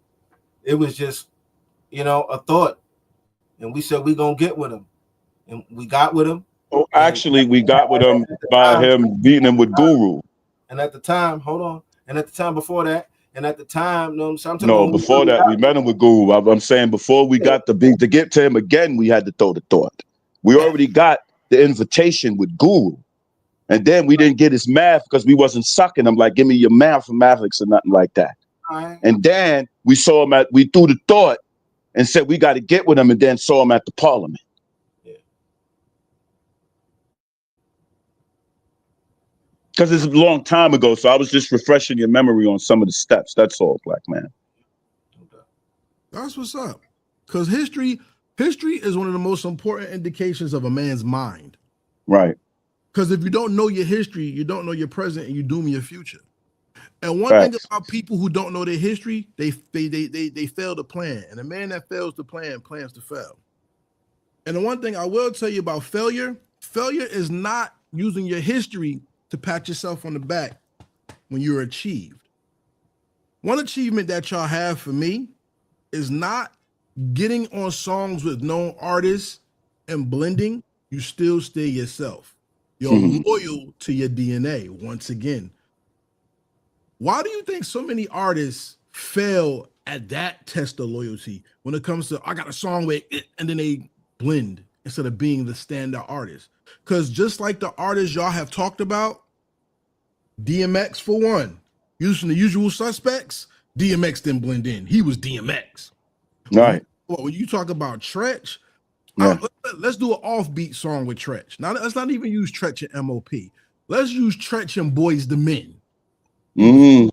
it was just, you know, a thought. And we said we're going to get with him. And we got with him. Oh, actually, we got with him by him beating him with Guru. And at the time, hold on. And at the time before that, and at the time, you know what I'm saying? No, before that, we met him with Guru. I'm saying before we got the beat, to get to him again, we had to throw the thought. We already got the invitation with Guru. And then we didn't get his math because we wasn't sucking him like, give me your mathematics or nothing like that. Right. And then we saw him we threw the thought and said we got to get with him, and then saw him at the Parliament. Because it's a long time ago, so I was just refreshing your memory on some of the steps. That's all, Black Man. That's what's up. Because history is one of the most important indications of a man's mind. Right. Because if you don't know your history, you don't know your present, and you doom your future. And one Facts. thing about people who don't know their history, they fail to plan. And a man that fails to plan plans to fail. And the one thing I will tell you about failure is not using your history to pat yourself on the back when you're achieved. One achievement that y'all have for me is not getting on songs with known artists and blending. You still stay yourself. You're loyal to your DNA. Once again, why do you think so many artists fail at that test of loyalty when it comes to, I got a song with it, and then they blend instead of being the standout artist? Because just like the artists y'all have talked about, DMX for one, using the Usual Suspects, DMX didn't blend in. He was DMX. Right. When you talk about Tretch, Yeah. let's do an offbeat song with Tretch. Now, let's not even use Tretch and MOP. Let's use Tretch and Boys the Men. Yeah,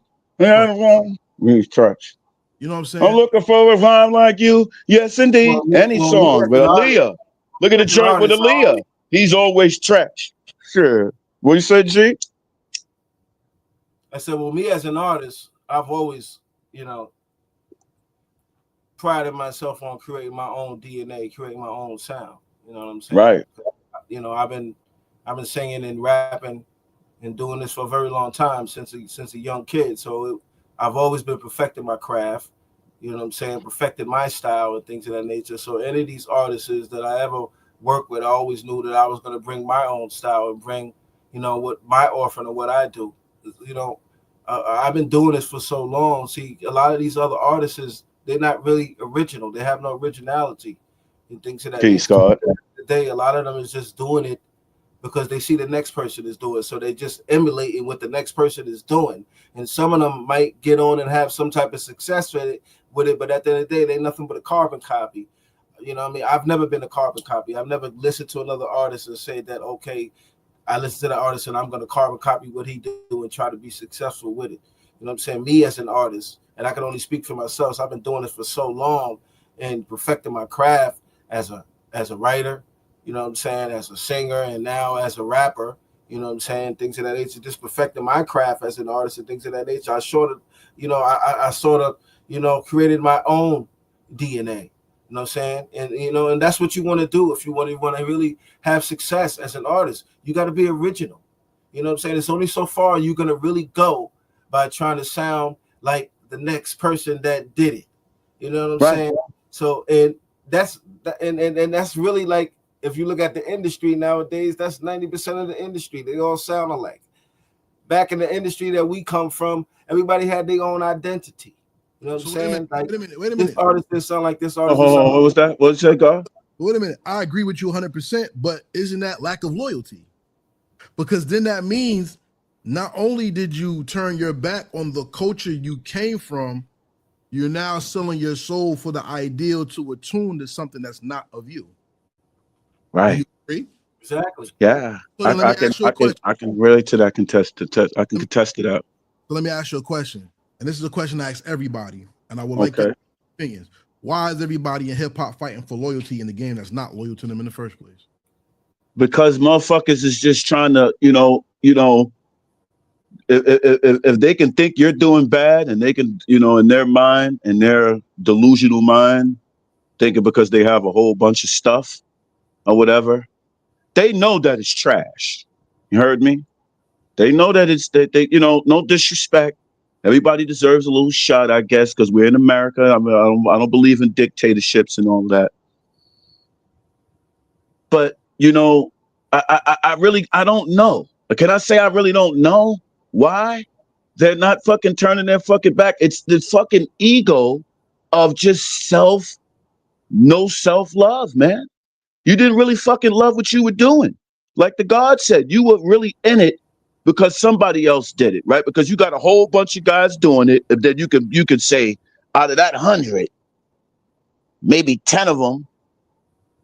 we use Tretch. You know what I'm saying? I'm looking for a rhyme like you. Yes, indeed. Any song with Aaliyah. Look at the joint with Aaliyah. He's always Tretch. Sure. What you said, G? I said, well, me as an artist, I've always, you know, prided myself on creating my own DNA, creating my own sound. You know what I'm saying? Right. You know, I've been singing and rapping and doing this for a very long time since a young kid. So I've always been perfecting my craft. You know what I'm saying? Perfected my style and things of that nature. So any of these artists that I ever worked with, I always knew that I was going to bring my own style and bring, you know, what my offering and what I do. You know, I've been doing this for so long. See, a lot of these other artists, they're not really original. They have no originality and things of that Peace, God. Today, a lot of them is just doing it because they see the next person is doing it. So they just emulating what the next person is doing. And some of them might get on and have some type of success with it, but at the end of the day, they're nothing but a carbon copy. You know what I mean? I've never been a carbon copy. I've never listened to another artist and said that, okay, I listen to the artist and I'm going to carbon copy what he do and try to be successful with it. You know what I'm saying? Me as an artist, and I can only speak for myself. So I've been doing this for so long and perfecting my craft as a writer, you know what I'm saying, as a singer, and now as a rapper, you know what I'm saying, things of that nature, just perfecting my craft as an artist and things of that nature. I sort of, you know, I sort of, you know, created my own DNA. You know what I'm saying? And, you know, and that's what you want to do. If you want to really have success as an artist, you got to be original. You know what I'm saying? It's only so far you're going to really go by trying to sound like the next person that did it. You know what I'm saying? So, and that's really like, if you look at the industry nowadays, that's 90% of the industry. They all sound alike. Back in the industry that we come from, everybody had their own identity. You know what I'm saying? Wait a minute. This artist didn't sound like this artist. What was that? What was that, God? Wait a minute. I agree with you 100%, but isn't that lack of loyalty? Because then that means not only did you turn your back on the culture you came from, you're now selling your soul for the ideal to attune to something that's not of you. Right. Do you agree? Exactly. Yeah. So I can relate to that. I can contest to that. So let me ask you a question. And this is a question I ask everybody, and I would like your opinions. Why is everybody in hip hop fighting for loyalty in the game that's not loyal to them in the first place? because motherfuckers is just trying to, if they can think you're doing bad and they can, in their mind, in their delusional mind, thinking because they have a whole bunch of stuff or whatever, they know that it's trash. You heard me? They know that they no disrespect. Everybody deserves a little shot, I guess, because we're in America. I don't believe in dictatorships and all that. But I don't know. Can I say I really don't know why they're not fucking turning their fucking back? It's the fucking ego of just no self-love, man. You didn't really fucking love what you were doing. Like the God said, you were really in it because somebody else did it, right? Because you got a whole bunch of guys doing it that you can say out of that 100, maybe 10 of them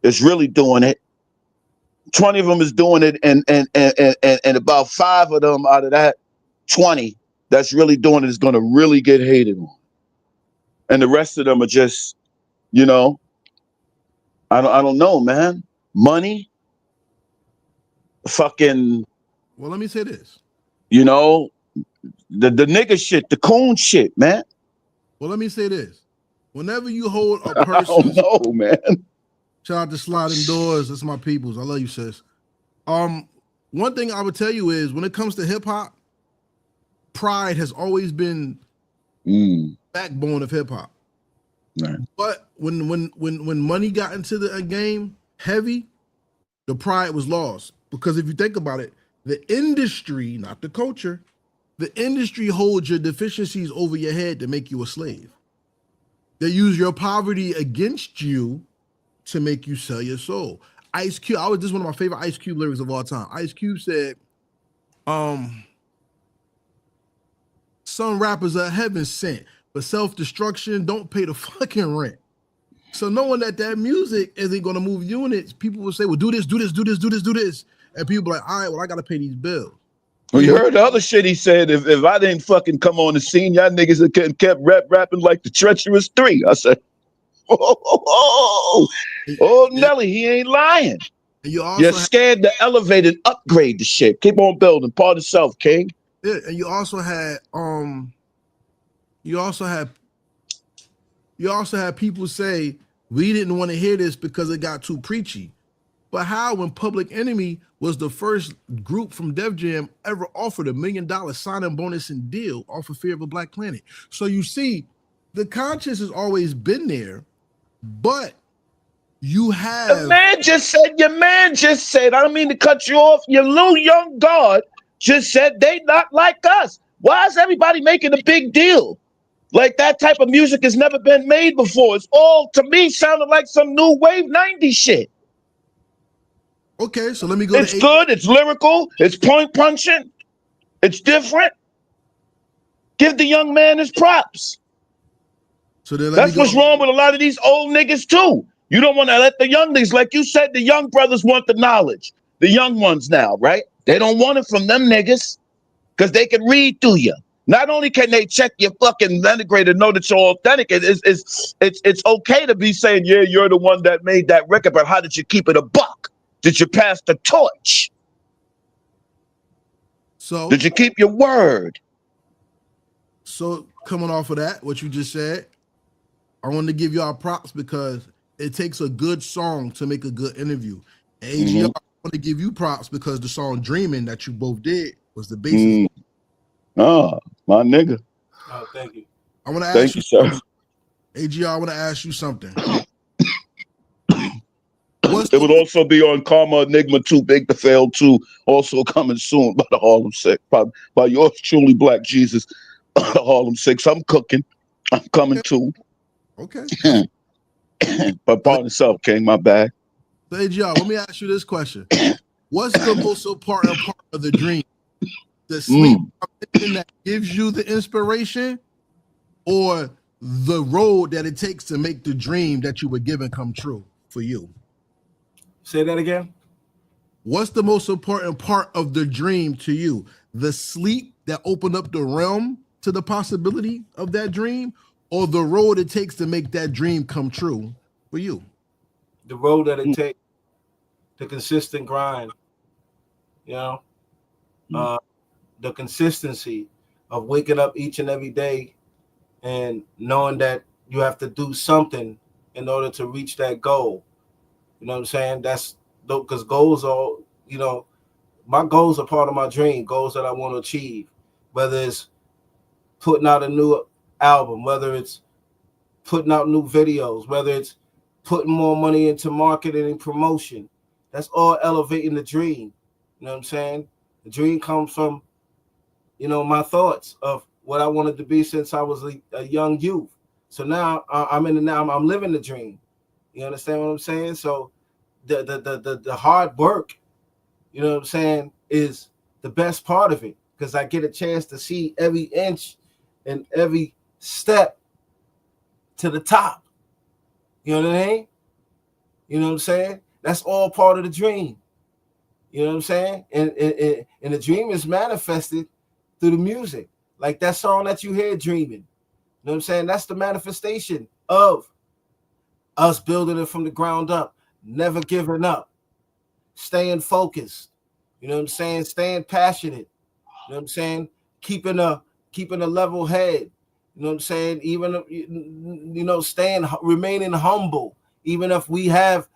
is really doing it. 20 of them is doing it, and about 5 of them out of that 20 that's really doing it is going to really get hated on. And the rest of them are just, I don't know, man. Money, fucking. Well, let me say this. The nigga shit, the coon shit, man. Well, let me say this. Whenever you hold a person, I don't know, man. Shout out to Sliding Doors. That's my peoples. I love you, sis. One thing I would tell you is when it comes to hip hop, pride has always been backbone of hip hop. Right. But when money got into the game heavy, the pride was lost. Because if you think about it, the industry, not the culture, the industry holds your deficiencies over your head to make you a slave. They use your poverty against you to make you sell your soul. Ice Cube, this is one of my favorite Ice Cube lyrics of all time. Ice Cube said, some rappers are heaven sent, but self-destruction don't pay the fucking rent. So knowing that music isn't going to move units, people will say, well, do this. And people are like, all right, well, I got to pay these bills. Well, you heard the other shit he said, if I didn't fucking come on the scene, y'all niggas kept rapping like the Treacherous 3. I said, oh, Nelly, he ain't lying. You're scared to elevate and upgrade the shit. Keep on building. Part of self, King. Yeah, and you also had people say we didn't want to hear this because it got too preachy. But how, when Public Enemy was the first group from Def Jam ever offered $1 million signing bonus and deal off of Fear of a Black Planet? So you see, the conscience has always been there, but you have your man just said, I don't mean to cut you off. Your little young God just said they not like us. Why is everybody making a big deal? Like that type of music has never been made before. It's all, to me, sounded like some new wave 90s shit. Okay, so let me go. It's good. It's lyrical. It's point punching. It's different. Give the young man his props. So then that's what's wrong with a lot of these old niggas too. You don't want to let the young niggas, like you said, the young brothers want the knowledge. The young ones now, right? They don't want it from them niggas because they can read through you. Not only can they check your fucking integrator and know that you're authentic, it's okay to be saying, yeah, you're the one that made that record, but how did you keep it a buck? Did you pass the torch? So did you keep your word? So coming off of that, what you just said, I want to give y'all props because it takes a good song to make a good interview. And AGR, I want to give you props because the song Dreaming that you both did was the basis. Oh, my nigga. Oh, thank you. I want to ask you, sir. AGR, I want to ask you something. It would also be on Karma Enigma 2, Big to Fail 2, also coming soon by the Harlem6, by yours truly, Black Jesus, Harlem6. I'm cooking. I'm coming too. Okay. But pardon yourself, King, my bad. So, AGR, let me ask you this question. What's the most important part of the dream? The sleep that gives you the inspiration, or the road that it takes to make the dream that you were given come true for you? Say that again. What's the most important part of the dream to you? The sleep that opened up the realm to the possibility of that dream, or the road it takes to make that dream come true for you? The road that it takes. the consistent grind, you know, the consistency of waking up each and every day and knowing that you have to do something in order to reach that goal. You know what I'm saying? That's because goals are, you know, my goals are part of my dream, goals that I want to achieve, whether it's putting out a new album, whether it's putting out new videos, whether it's putting more money into marketing and promotion. That's all elevating the dream. You know what I'm saying? The dream comes from, you know, my thoughts of what I wanted to be since I was a young youth. So now I'm living the dream. You understand what I'm saying? So the hard work, you know what I'm saying, is the best part of it, because I get a chance to see every inch and every step to the top. You know what I mean? You know what I'm saying? That's all part of the dream. You know what I'm saying? And the dream is manifested through the music. Like that song that you hear, Dreaming. You know what I'm saying? That's the manifestation of us building it from the ground up, never giving up, staying focused. You know what I'm saying? Staying passionate. You know what I'm saying? Keeping a level head. You know what I'm saying? Even, you know, remaining humble. Even if we have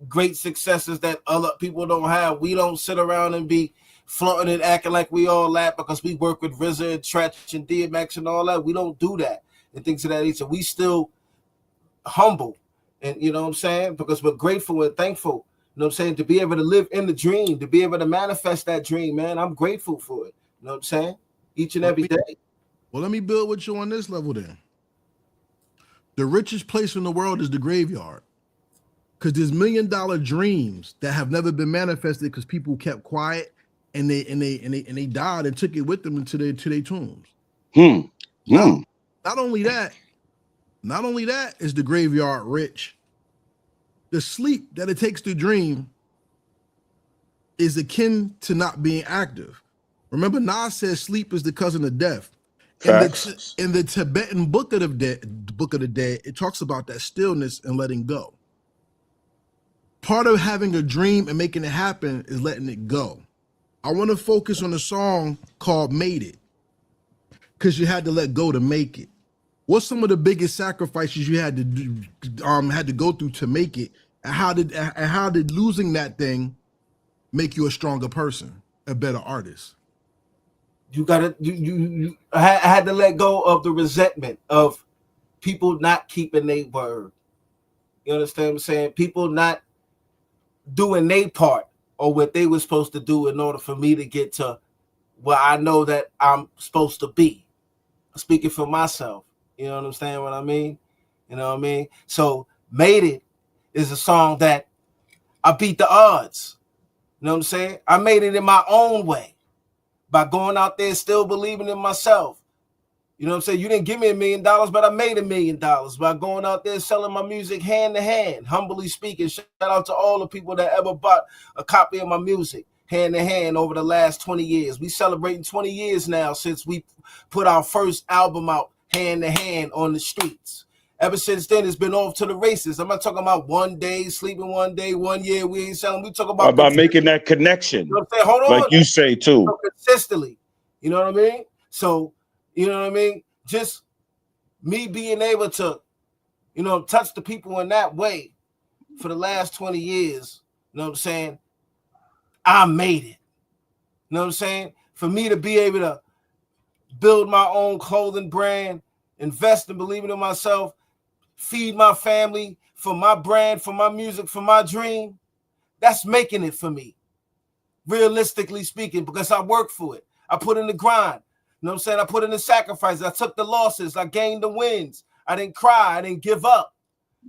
great successes that other people don't have, we don't sit around and be flaunting and acting like we all that because we work with RZA and Tretch and DMX and all that. We don't do that and things of that nature. We still humble, and you know what I'm saying? Because we're grateful and thankful. You know what I'm saying? To be able to live in the dream, to be able to manifest that dream, man. I'm grateful for it. You know what I'm saying? Each and every day. Well, let me build with you on this level then. The richest place in the world is the graveyard. Because there's $1 million dreams that have never been manifested because people kept quiet and they died and took it with them into their tombs. Not only that is the graveyard rich. The sleep that it takes to dream is akin to not being active. Remember, Nas says sleep is the cousin of death. In the Tibetan book of the dead, it talks about that stillness and letting go. Part of having a dream and making it happen is letting it go. I want to focus on a song called Made It, because you had to let go to make it. What's some of the biggest sacrifices you had to do, had to go through to make it? And how did losing that thing make you a stronger person, a better artist? I had to let go of the resentment of people not keeping their word. You understand what I'm saying? People not doing their part or what they were supposed to do in order for me to get to where I know that I'm supposed to be. Speaking for myself. You know what I'm saying? What I mean? You know what I mean? So Made It is a song that I beat the odds. You know what I'm saying? I made it in my own way by going out there still believing in myself. You know what I'm saying? You didn't give me $1 million, but I made $1 million by going out there selling my music hand to hand. Humbly speaking, shout out to all the people that ever bought a copy of my music hand to hand over the last 20 years. We celebrating 20 years now since we put our first album out hand to hand on the streets. Ever since then, it's been off to the races. I'm not talking about one day, sleeping one day, 1 year, we ain't selling. We talk about making that connection. You know what I'm saying? Hold on. Like you say, too. So consistently. You know what I mean? So, you know what I mean? Just me being able to, you know, touch the people in that way for the last 20 years, you know what I'm saying? I made it. You know what I'm saying? For me to be able to build my own clothing brand, invest in believing in myself, feed my family for my brand, for my music, for my dream, that's making it for me. Realistically speaking, because I work for it. I put in the grind. You know what I'm saying? I put in the sacrifices. I took the losses. I gained the wins. I didn't cry. I didn't give up.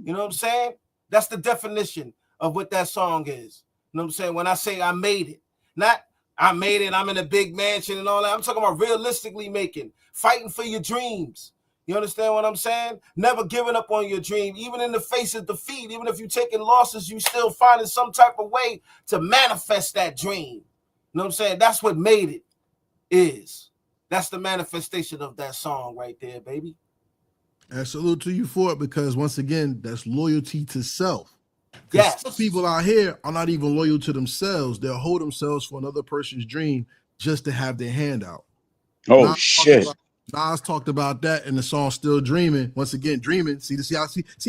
You know what I'm saying? That's the definition of what that song is. You know what I'm saying? When I say I made it, not I made it, I'm in a big mansion and all that. I'm talking about realistically making, fighting for your dreams. You understand what I'm saying? Never giving up on your dream, even in the face of defeat, even if you're taking losses, you still finding some type of way to manifest that dream. You know what I'm saying? That's what Made It is. That's the manifestation of that song right there, baby. And salute to you for it, because once again, that's loyalty to self. Yes. Some people out here are not even loyal to themselves. They'll hold themselves for another person's dream just to have their hand out. Oh shit. Nas talked about that in the song "Still Dreaming." Once again, dreaming. See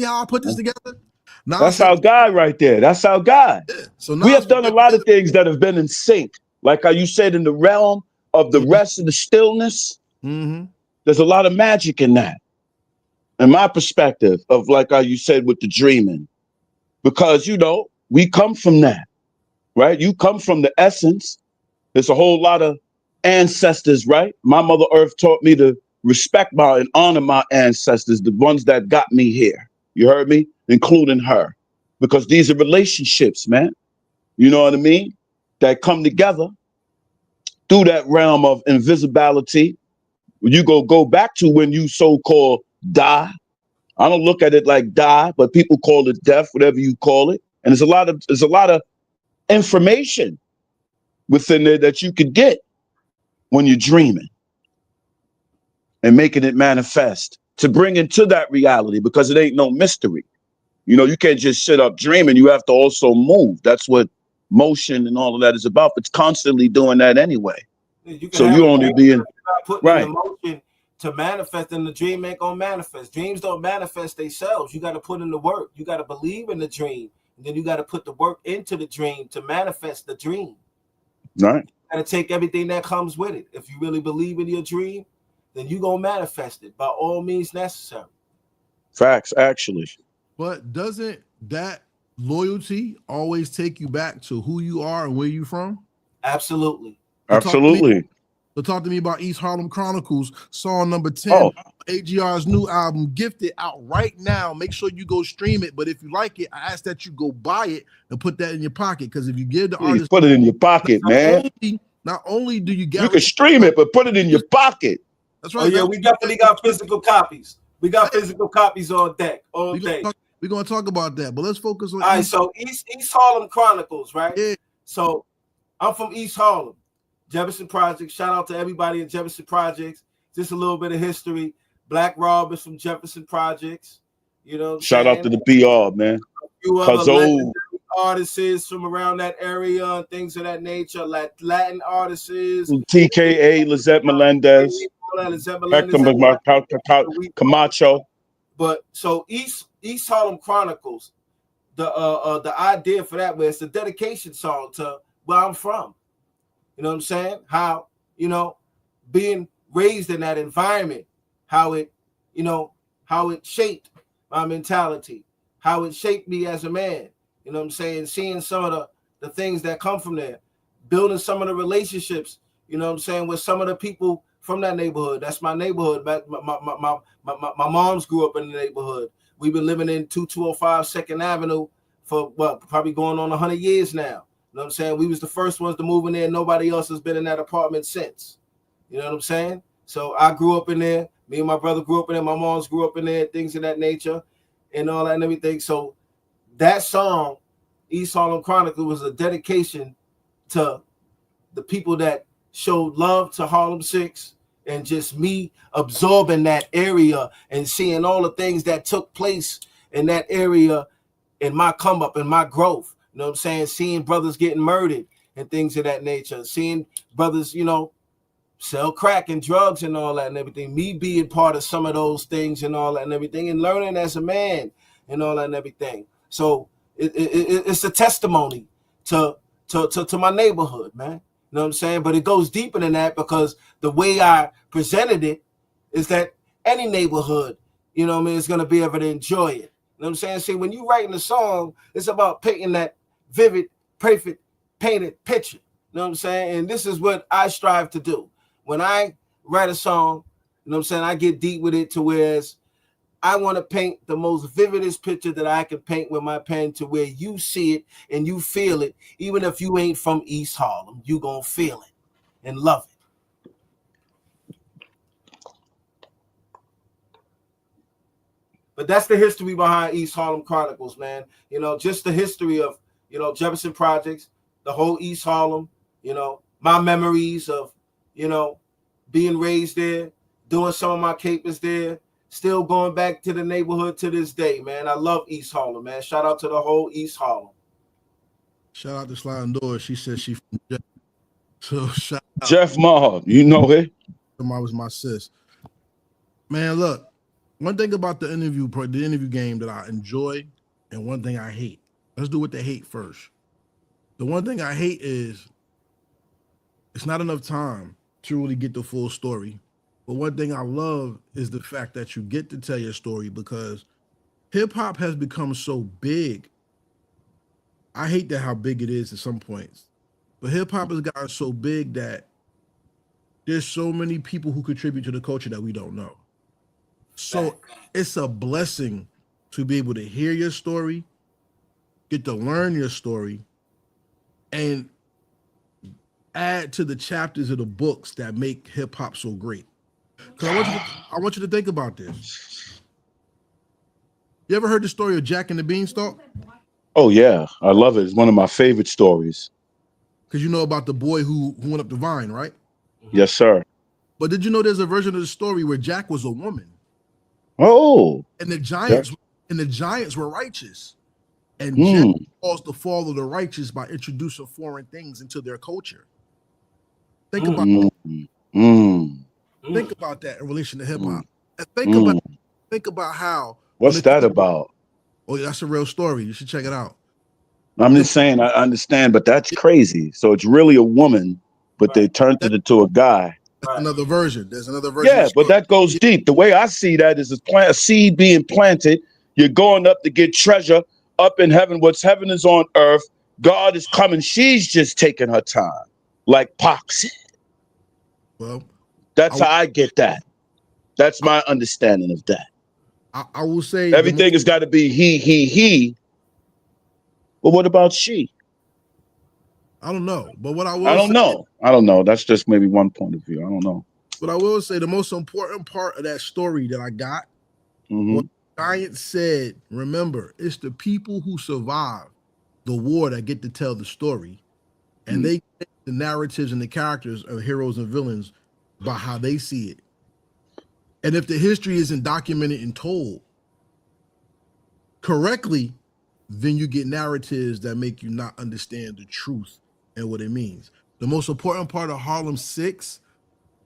how I put this together. That's our guy right there. That's our guy. Yeah. So we have done a lot of things that have been in sync, like how you said, in the realm of the rest of the stillness. Mm-hmm. There's a lot of magic in that, in my perspective, of like how you said with the dreaming, because we come from that, right? You come from the essence. There's a whole lot of ancestors, right? My Mother Earth taught me to respect and honor my ancestors, the ones that got me here. You heard me? Including her. Because these are relationships, man. You know what I mean? That come together through that realm of invisibility. You go back to when you so-called die. I don't look at it like die, but people call it death, whatever you call it. And there's a lot of information within there that you could get when you're dreaming and making it manifest to bring into that reality, because it ain't no mystery. You can't just sit up dreaming. You have to also move. That's what motion and all of that is about. It's constantly doing that anyway. So you only being right. In motion to manifest, and the dream ain't gonna manifest. Dreams don't manifest themselves. You got to put in the work. You got to believe in the dream, and then you got to put the work into the dream to manifest the dream. Right. You got to take everything that comes with it. If you really believe in your dream, then you gonna manifest it by all means necessary. Facts, actually. But doesn't that loyalty always take you back to who you are and where you from? Absolutely. Absolutely. So talk to me about East Harlem Chronicles, song number 10, AGR's new album, Gifted, out right now. Make sure you go stream it. But if you like it, I ask that you go buy it and put that in your pocket. Because if you give the artist, put it in your pocket, man. Not only do you get, you can stream it, but put it in your pocket. That's right. Oh yeah, we definitely got physical copies. We got physical copies on deck all day. We're gonna talk about that, but let's focus on. All right, so East Harlem Chronicles, right? Yeah. So I'm from East Harlem, Jefferson Projects. Shout out to everybody in Jefferson Projects. Just a little bit of history. Black Rob is from Jefferson Projects. Shout out to the PR, man. A few other artists from around that area and things of that nature, like Latin artists. TKA, Lizette Melendez, Camacho. But so East Harlem Chronicles, the idea for that was the dedication song to where I'm from. You know what I'm saying? How, being raised in that environment, how it shaped my mentality, how it shaped me as a man. You know what I'm saying? Seeing some of the things that come from there, building some of the relationships, you know what I'm saying, with some of the people from that neighborhood. That's my neighborhood. My moms grew up in the neighborhood. We've been living in 2205 2nd Avenue for probably going on 100 years now. You know what I'm saying? We was the first ones to move in there. Nobody else has been in that apartment since. You know what I'm saying? So I grew up in there. Me and my brother grew up in there. My moms grew up in there, things of that nature and all that and everything. So that song, East Harlem Chronicle, was a dedication to the people that showed love to Harlem6, and just me absorbing that area and seeing all the things that took place in that area in my come up and my growth. You know what I'm saying? Seeing brothers getting murdered and things of that nature. Seeing brothers, sell crack and drugs and all that and everything. Me being part of some of those things and all that and everything, and learning as a man and all that and everything. So it's a testimony to my neighborhood, man. You know what I'm saying? But it goes deeper than that, because the way I presented it is that any neighborhood, is going to be able to enjoy it. You know what I'm saying? See, when you writing a song, it's about painting that vivid, perfect, painted picture. You know what I'm saying? And this is what I strive to do. When I write a song, you know what I'm saying, I get deep with it to whereas I want to paint the most vividest picture that I can paint with my pen, to where you see it and you feel it. Even if you ain't from East Harlem, you gonna feel it and love it. But that's the history behind East Harlem Chronicles, man. Just the history of, Jefferson Projects, the whole East Harlem, my memories of, being raised there, doing some of my capers there, Still going back to the neighborhood to this day, man. I love East Harlem, man. Shout out to the whole East Harlem. Shout out to Sliding Doors. She said she from Jeff. So shout out. Jeff Maher, you know it. Somebody was my sis. Man, look. One thing about the interview game that I enjoy, and one thing I hate. Let's do what they hate first. The one thing I hate is it's not enough time to really get the full story. But one thing I love is the fact that you get to tell your story, because hip hop has become so big. I hate that how big it is at some points, but hip hop has gotten so big that there's so many people who contribute to the culture that we don't know. So it's a blessing to be able to hear your story, get to learn your story, and add to the chapters of the books that make hip hop so great. Because I want you to think about this. You ever heard the story of Jack and the Beanstalk? Oh yeah, I love it. It's one of my favorite stories. Because you know about the boy who went up the vine, right? Yes, sir. But did you know there's a version of the story where Jack was a woman? Oh. And the giants were righteous. And Jack caused the fall of the righteous by introducing foreign things into their culture. Think about that. Think about that in relation to hip hop. And think about how. What's that about? Oh, that's a real story. You should check it out. I'm just saying, I understand, but that's crazy. So it's really a woman, but they turned it into a guy. That's another version. There's another version. Yeah, but that goes deep. The way I see that is a seed being planted. You're going up to get treasure up in heaven. What's heaven is on earth. God is coming. She's just taking her time, like Pac said. Well, that's how I get that. That's my understanding of that. I will say everything has got to be he. But what about she? I don't know. But what I will I don't know. That's just maybe one point of view. I don't know. But I will say the most important part of that story that I got, what Giant said, remember, it's the people who survive the war that get to tell the story. And they get the narratives and the characters of heroes and villains by how they see it. And if the history isn't documented and told correctly, then you get narratives that make you not understand the truth and what it means. The most important part of Harlem6,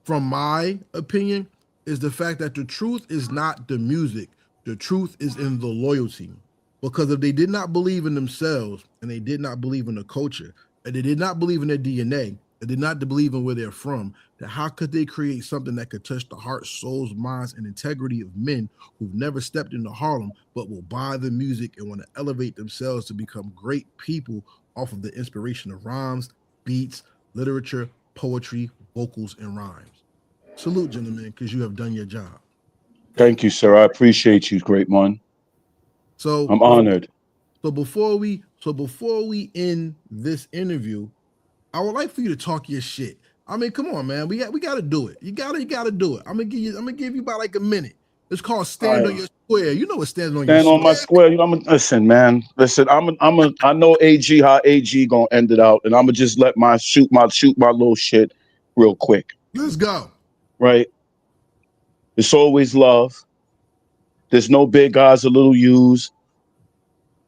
from my opinion, is the fact that the truth is not the music. The truth is in the loyalty. Because if they did not believe in themselves, and they did not believe in the culture, and they did not believe in their DNA, and did not believe in where they're from, then how could they create something that could touch the hearts, souls, minds, and integrity of men who've never stepped into Harlem, but will buy the music and want to elevate themselves to become great people off of the inspiration of rhymes, beats, literature, poetry, vocals, and rhymes? Salute, gentlemen, because you have done your job. Thank you, sir. I appreciate you, great one. So I'm honored. So before we end this interview, I would like for you to talk your shit. I mean, come on, man. We got to do it. You gotta do it. I'm gonna give you about like a minute. It's called Stand on Your Square. You know what standing on your square. Stand on my square. You know, listen, man. Listen, I know AG how AG gonna end it out, and I'm gonna just let shoot my little shit real quick. Let's go. Right. It's always love. There's no big guys or little U's.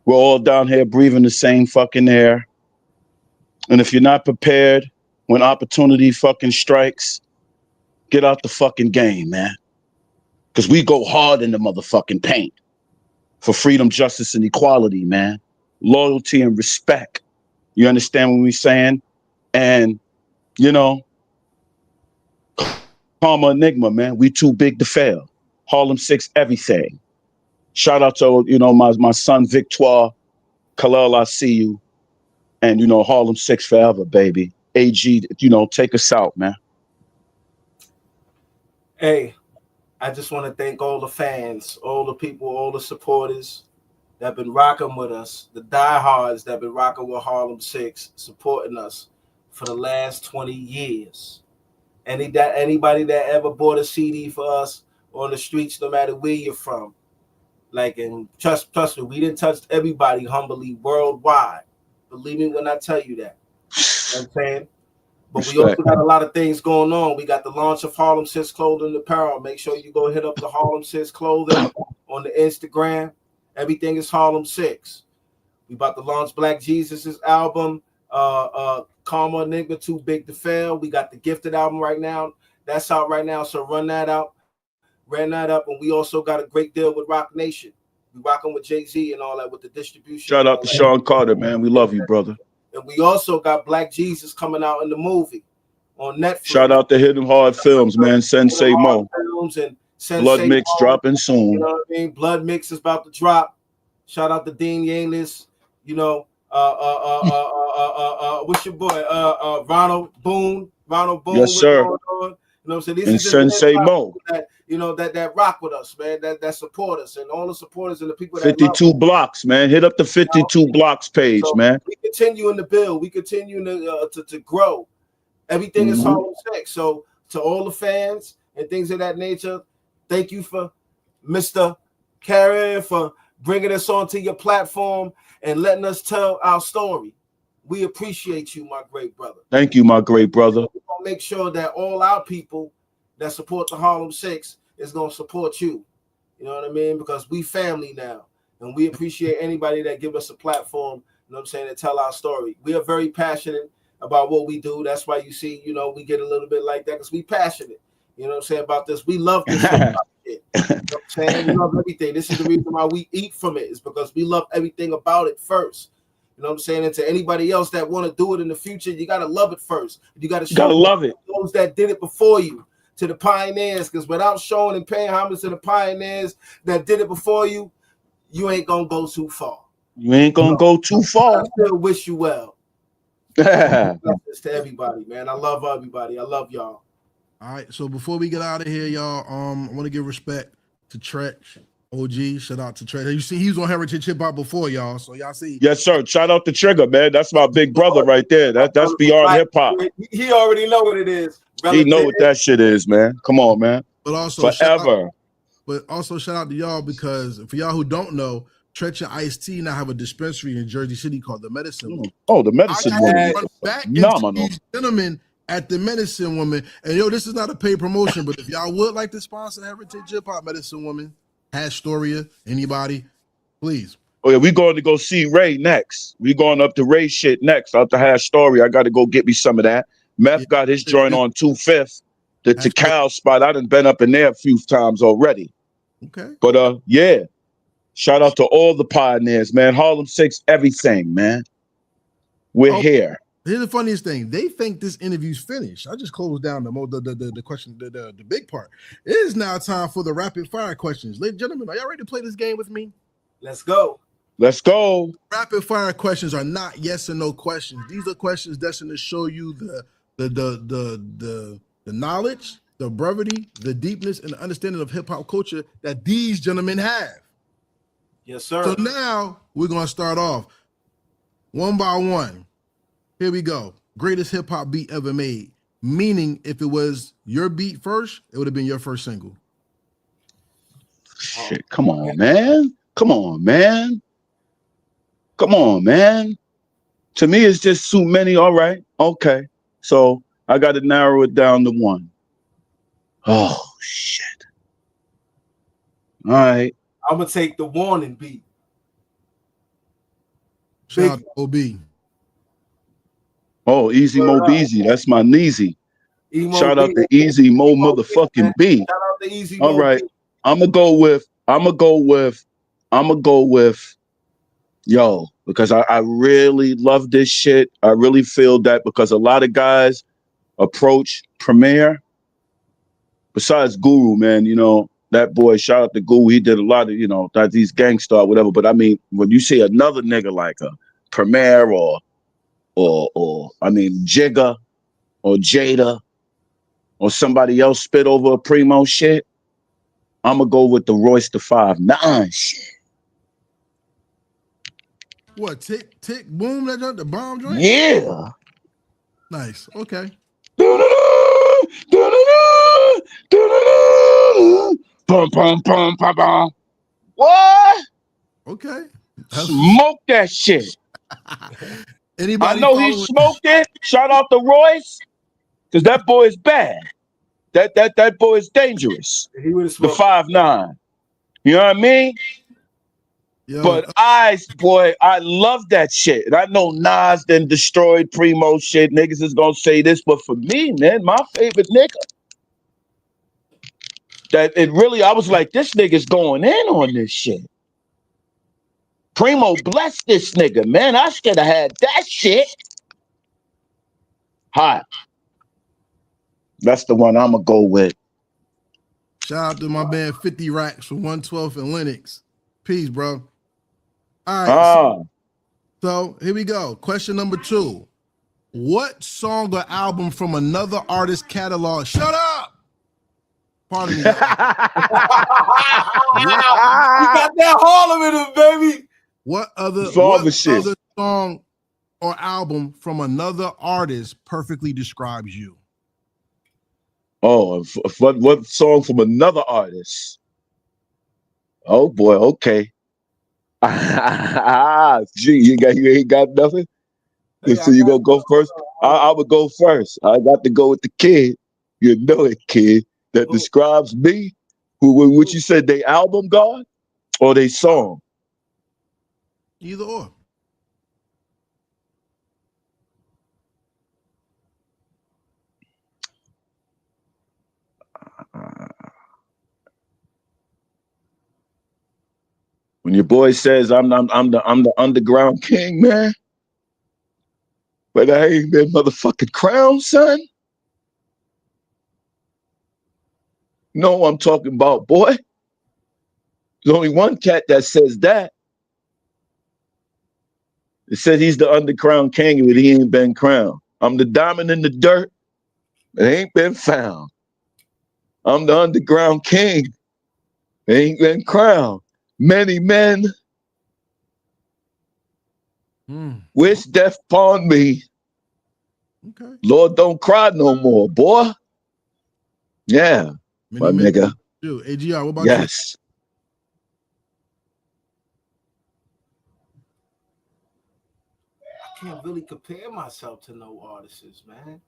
We're all down here breathing the same fucking air. And if you're not prepared when opportunity fucking strikes, get out the fucking game, man. Because we go hard in the motherfucking paint for freedom, justice, and equality, man. Loyalty and respect. You understand what we're saying? And, you know, Karma Enigma, man. We too big to fail. Harlem6, everything. Shout out to, you know, my son, Victoire. Khalil, I see you. And, you know, Harlem6 forever, baby. AG, you know, take us out, man. Hey, I just want to thank all the fans, all the people, all the supporters that have been rocking with us, the diehards that have been rocking with Harlem6, supporting us for the last 20 years. Anybody that ever bought a CD for us on the streets, no matter where you're from. Like, and trust me, we didn't touch everybody humbly worldwide. Believe me when I tell you that. You know what I'm saying? But we also got a lot of things going on. We got the launch of Harlem6 clothing and apparel. Make sure you go hit up the Harlem6 clothing on the Instagram. Everything is Harlem6. We about to launch Black Jesus' album, Karma Enigma, Too Big to Fail. We got the Gifted album right now. That's out right now, so run that out. Ran that up, and we also got a great deal with Rock Nation. We rocking with Jay-Z and all that with the distribution. Shout out to Sean Carter, man. We love you, brother. And we also got Black Jesus coming out in the movie on Netflix. Shout out to Hidden Hard Films, man. Sensei Mo. Films and Sensei Blood Mix Mo, dropping soon. You know what I mean? Blood Mix is about to drop. Shout out to Dean Yalis. You know, what's your boy? Ronald Boone. Yes, sir. You know what I'm saying? This and is Sensei Mo. That, you know, that rock with us, man. That support us, and all the supporters and the people that 52 blocks, man. Hit up the 52 blocks page, so man. We continue in the build. We continue to grow. Everything is Harlem6. So to all the fans and things of that nature, thank you for Mr. Karen for bringing us onto your platform and letting us tell our story. We appreciate you, my great brother. Thank you, my great brother. We're gonna make sure that all our people that support the Harlem6 is gonna support you. You know what I mean? Because we family now, and we appreciate anybody that give us a platform. You know what I'm saying? To tell our story. We are very passionate about what we do. That's why you see, you know, we get a little bit like that because we passionate. You know what I'm saying about this? We love this shit. You know what I'm saying? We love everything. This is the reason why we eat from it, is because we love everything about it first. You know what I'm saying? And to anybody else that want to do it in the future, you got to love it first. You got to show love it. Those that did it before you, to the pioneers, because without showing and paying homage to the pioneers that did it before you, you ain't going to go too far. You ain't going to go too far. I still wish you well. To everybody, man. I love everybody. I love y'all. All right, so before we get out of here, y'all, I want to give respect to Tretch, OG. Shout out to Tretch. You see, he was on Heritage Hip Hop before, y'all. So y'all see. Yes, sir. Shout out to Trigger, man. That's my big brother right there. That's beyond hip hop. He already know what it is. He know what that shit is, man. Come on, man. But also forever. Shout out to y'all, because for y'all who don't know, Tretch and Ice-T now have a dispensary in Jersey City called the Medicine Woman. Oh, the Medicine Woman. Back into these gentlemen at the Medicine Woman. And yo, this is not a paid promotion, but if y'all would like to sponsor Heritage Hip Hop, Medicine Woman, Storia, anybody, please. Oh yeah, we going to go see Ray next. We going up to Ray shit next. Out to Hash Story. I got to go get me some of that. Meth got his joint on 2/5. The Tikal spot. I done been up in there a few times already. Okay. But yeah. Shout out to all the pioneers, man. Harlem6, everything, man. We're here. Here's the funniest thing. They think this interview's finished. I just closed down the question, the big part. It is now time for the rapid fire questions. Ladies and gentlemen, are y'all ready to play this game with me? Let's go. Let's go. Rapid fire questions are not yes or no questions. These are questions destined to show you the knowledge, the brevity, the deepness, and the understanding of hip hop culture that these gentlemen have. Yes, sir. So now we're gonna start off one by one. Here we go. Greatest hip hop beat ever made. Meaning, if it was your beat first, it would have been your first single. Shit, come on, man. Come on, man. Come on, man. To me, it's just too many. All right. Okay. So I got to narrow it down to one. Oh, shit. All right. I'm going to take the Warning beat. Shout out to OB. Oh, Easy Mo Beezy. That's my Neezy. Shout out to Easy Mo motherfucking B. Shout out to Easy Mo. All right. I'm gonna go with yo, because I really love this shit. I really feel that because a lot of guys approach Premier. Besides Guru, man, you know, that boy, shout out to Guru. He did a lot of, you know, that these gangsta or whatever. But I mean, when you see another nigga like a Premier or I mean Jigga or Jada or somebody else spit over a Primo shit, I'm gonna go with the Royce the 5'9" shit. What, tick, boom, that joint, the bomb joint? Yeah. Nice. Okay. Pum, pum, pum, pum, pum. What? Okay. Smoke that shit. Anybody I know he smoked it. Shout out to Royce. Because that boy is bad. That boy is dangerous. He would have The smoked. 5'9". You know what I mean? Yo, But I love that shit. And I know Nas then destroyed Primo shit. Niggas is gonna say this, but for me, man, my favorite nigga. That it really, I was like, this nigga's going in on this shit. Primo blessed this nigga, man. I should have had that shit. Hot. That's the one I'm gonna go with. shout out to my man 50 Racks from 112th and Lennox. Peace, bro. All right. So here we go. Question number 2. What song or album from another artist's catalog? Shut up! Pardon me. You got that Harlem in him, baby. What other song or album from another artist perfectly describes you? Oh, what song from another artist? Oh boy, okay. Gee, you ain't got nothing. So you gonna go first? I would go first. I got to go with the kid. You know it, kid. That describes me. What you said? They album God or they song? Either or. When your boy says I'm the underground king, man, but I ain't been motherfucking crowned, son. No, I'm talking about, boy. There's only one cat that says that. It said he's the underground king, but he ain't been crowned. I'm the diamond in the dirt, it ain't been found. I'm the underground king, it ain't been crowned. Many men wish death upon me. Okay. Lord, don't cry no more, boy. Yeah, my nigga. Dude, AGR, what about yes. I can't really compare myself to no artists, man.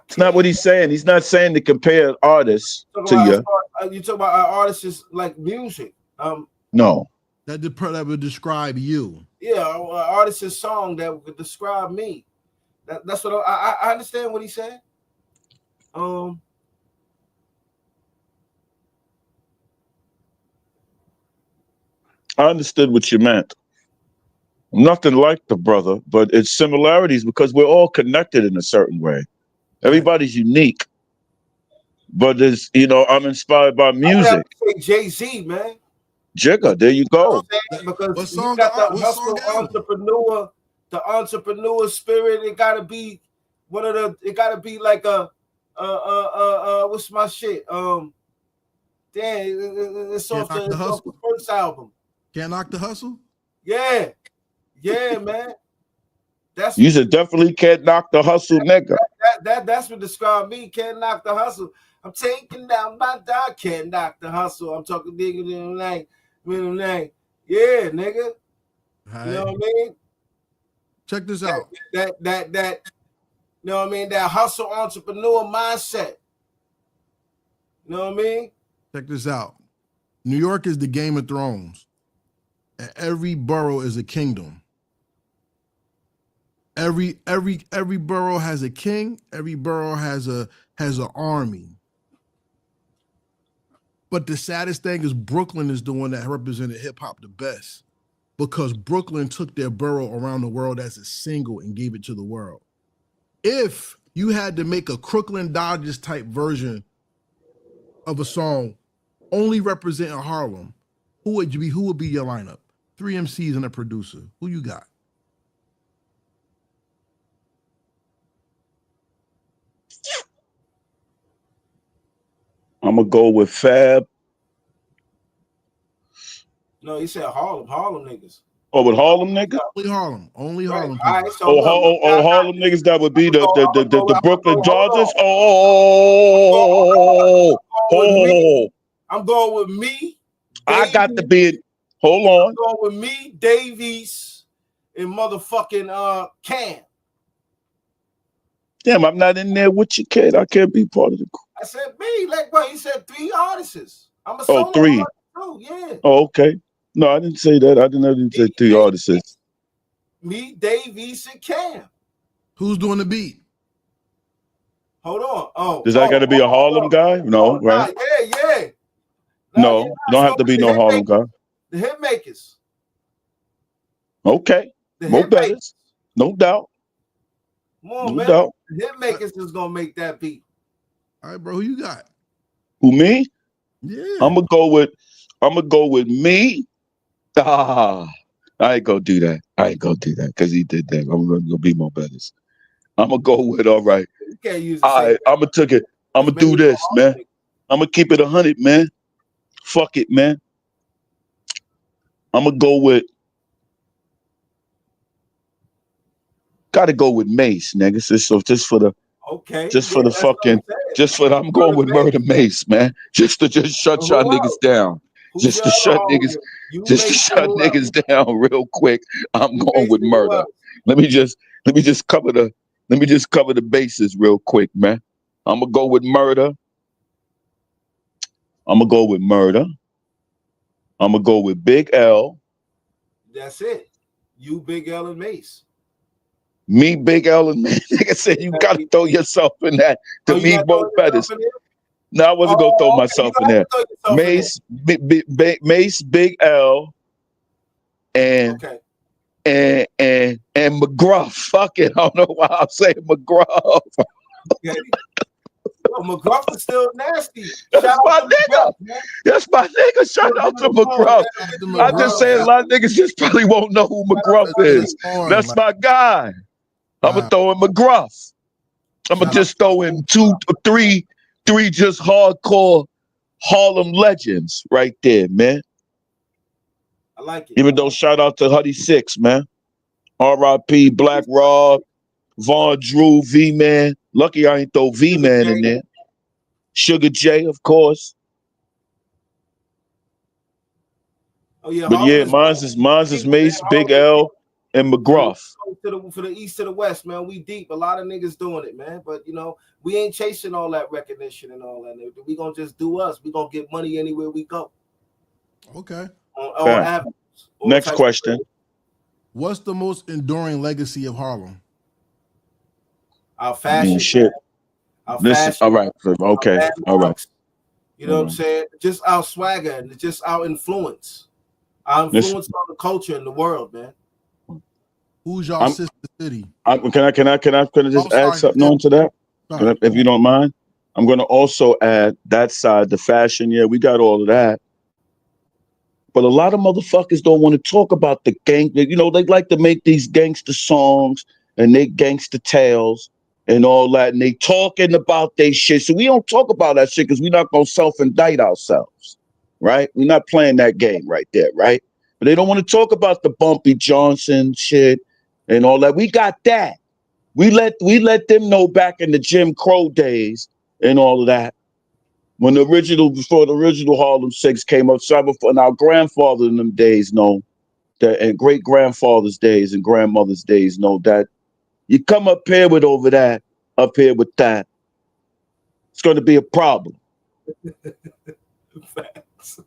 It's not what he's saying. He's not saying to compare artists to you. You talk about artists like music. No. That would describe you. Yeah, artist's song that would describe me. That's what I understand what he said. I understood what you meant. Nothing like the brother, but it's similarities because we're all connected in a certain way. Everybody's unique, but there's, I'm inspired by music. Jay-Z, man. Jigga, there you go. Because you got the hustle entrepreneur, the entrepreneur spirit. It gotta be one of the. It gotta be like what's my shit? It's off the first album. Can't Knock the Hustle. Yeah, man. That's you should definitely Can't Knock the Hustle, nigga. That's what described me. Can't knock the hustle. I'm taking down my dog. Can't knock the hustle. I'm talking nigga middle name. Yeah, nigga. Right. You know what I mean? Check this out. That you know what I mean? That hustle entrepreneur mindset. You know what I mean? Check this out. New York is the Game of Thrones. And every borough is a kingdom. Every borough has a king. Every borough has an army. But the saddest thing is Brooklyn is the one that represented hip hop the best, because Brooklyn took their borough around the world as a single and gave it to the world. If you had to make a Crooklyn Dodgers type version of a song only representing Harlem, who would be your lineup? 3 MCs and a producer. Who you got? I'm gonna go with Fab. No, he said Harlem niggas. Oh, with Harlem niggas? Only Harlem. Right. Harlem niggas. That would be the Brooklyn Dodgers. I'm going with me. I got to be. Hold on. I'm going with me, Davies, and motherfucking Cam. Damn, I'm not in there with you, kid. I can't be part of the crew. I said me, like bro. He said 3 artists. I'm a Oh, solo 3. artist too. Yeah. Oh, okay. No, I didn't say that. I didn't say 3 artists. Me, Dave, East, and Cam. Who's doing the beat? Hold on. Oh, Does that got to be a Harlem guy? No, right? Yeah. No, don't have to be no Harlem guy. The hit makers. Okay. More better. No doubt. Come on, No man. doubt. The hit makers is gonna make that beat. All right, bro. Who you got? Who, me? Yeah. I'm gonna go with me. I ain't gonna do that. Because he did that. I'm gonna be more better. I'm gonna go with all right. You can't use All right, I'm gonna do this, man. I'm gonna keep it 100, man. Fuck it, man. I'm gonna go with. Gotta go with Mace, nigga. So just for the. Okay. Just for the fucking. I'm going with Murder Mace, man. Just to shut y'all niggas down. Just to shut niggas down real quick. I'm going with Murder. Let me just cover the bases real quick, man. I'm gonna go with Murder. I'm gonna go with Big L. That's it. You, Big L, and Mace. Me, Big L, and Mace. Nigga said you gotta throw yourself in that. To me, both betters. No, I wasn't gonna throw myself in there. Mace, Mace, Big L, and McGruff. Fuck it. I don't know why I'm saying McGruff. Okay. McGruff is still nasty. That's my nigga. That's my nigga. Shout out to McGruff. I just say a lot of niggas just probably won't know who McGruff is. That's my guy. I'm gonna throw in McGruff. I'm gonna just throw in 2 or 3 just hardcore Harlem legends right there, man. I like it. Even though shout out to Huddy 6, man. R.I.P. Black Rob, Von Drew, V-Man. Lucky I ain't throw V-Man in there. Sugar J, of course. Oh yeah, but yeah, mine's is Mace, Big L, and McGruff. For the east to the west, man, we deep. A lot of niggas doing it, man. But you know, we ain't chasing all that recognition and all that. We gonna just do us. We gonna get money anywhere we go. Okay. Next question. What's the most enduring legacy of Harlem? Our fashion. Shit. Our fashion. All right. Okay. All right. You know what I'm saying? Just our swagger and just our influence. Our influence on the culture in the world, man. Who's your sister city? Can I just add something on to that? If you don't mind? I'm gonna also add that side, the fashion. Yeah, we got all of that. But a lot of motherfuckers don't want to talk about the gang. You know, they like to make these gangster songs and they gangster tales and all that. And they talking about they shit. So we don't talk about that shit because we're not going to self-indict ourselves, right? We're not playing that game right there, right? But they don't want to talk about the Bumpy Johnson shit and all that. We got that. We let them know back in the Jim Crow days and all of that. When before the original Harlem6 came up, and our grandfather in them days know that, and great grandfather's days and grandmother's days know that you come up here with that, it's going to be a problem.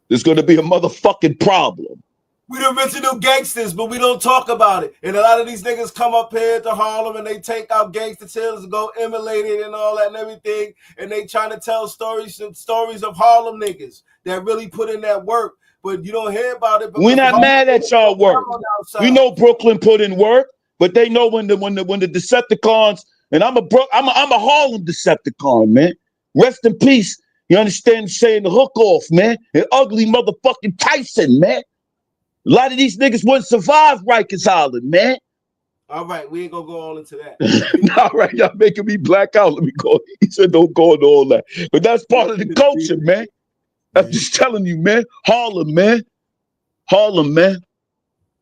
There's going to be a motherfucking problem. We the original gangsters, but we don't talk about it. And a lot of these niggas come up here to Harlem and they take out gangster tales and go emulate it and all that and everything. And they trying to tell stories of Harlem niggas that really put in that work. But you don't hear about it. We're not mad at y'all work. We know Brooklyn put in work, but they know when the Decepticons, and I'm a Harlem Decepticon, man. Rest in peace. You understand saying the hook off, man. And ugly motherfucking Tyson, man. A lot of these niggas wouldn't survive Rikers Island, man. All right, we ain't gonna go all into that. All right, y'all making me black out. Let me go. He said don't go into all that. But that's part of the culture, man. I'm just telling you, man. Harlem, man.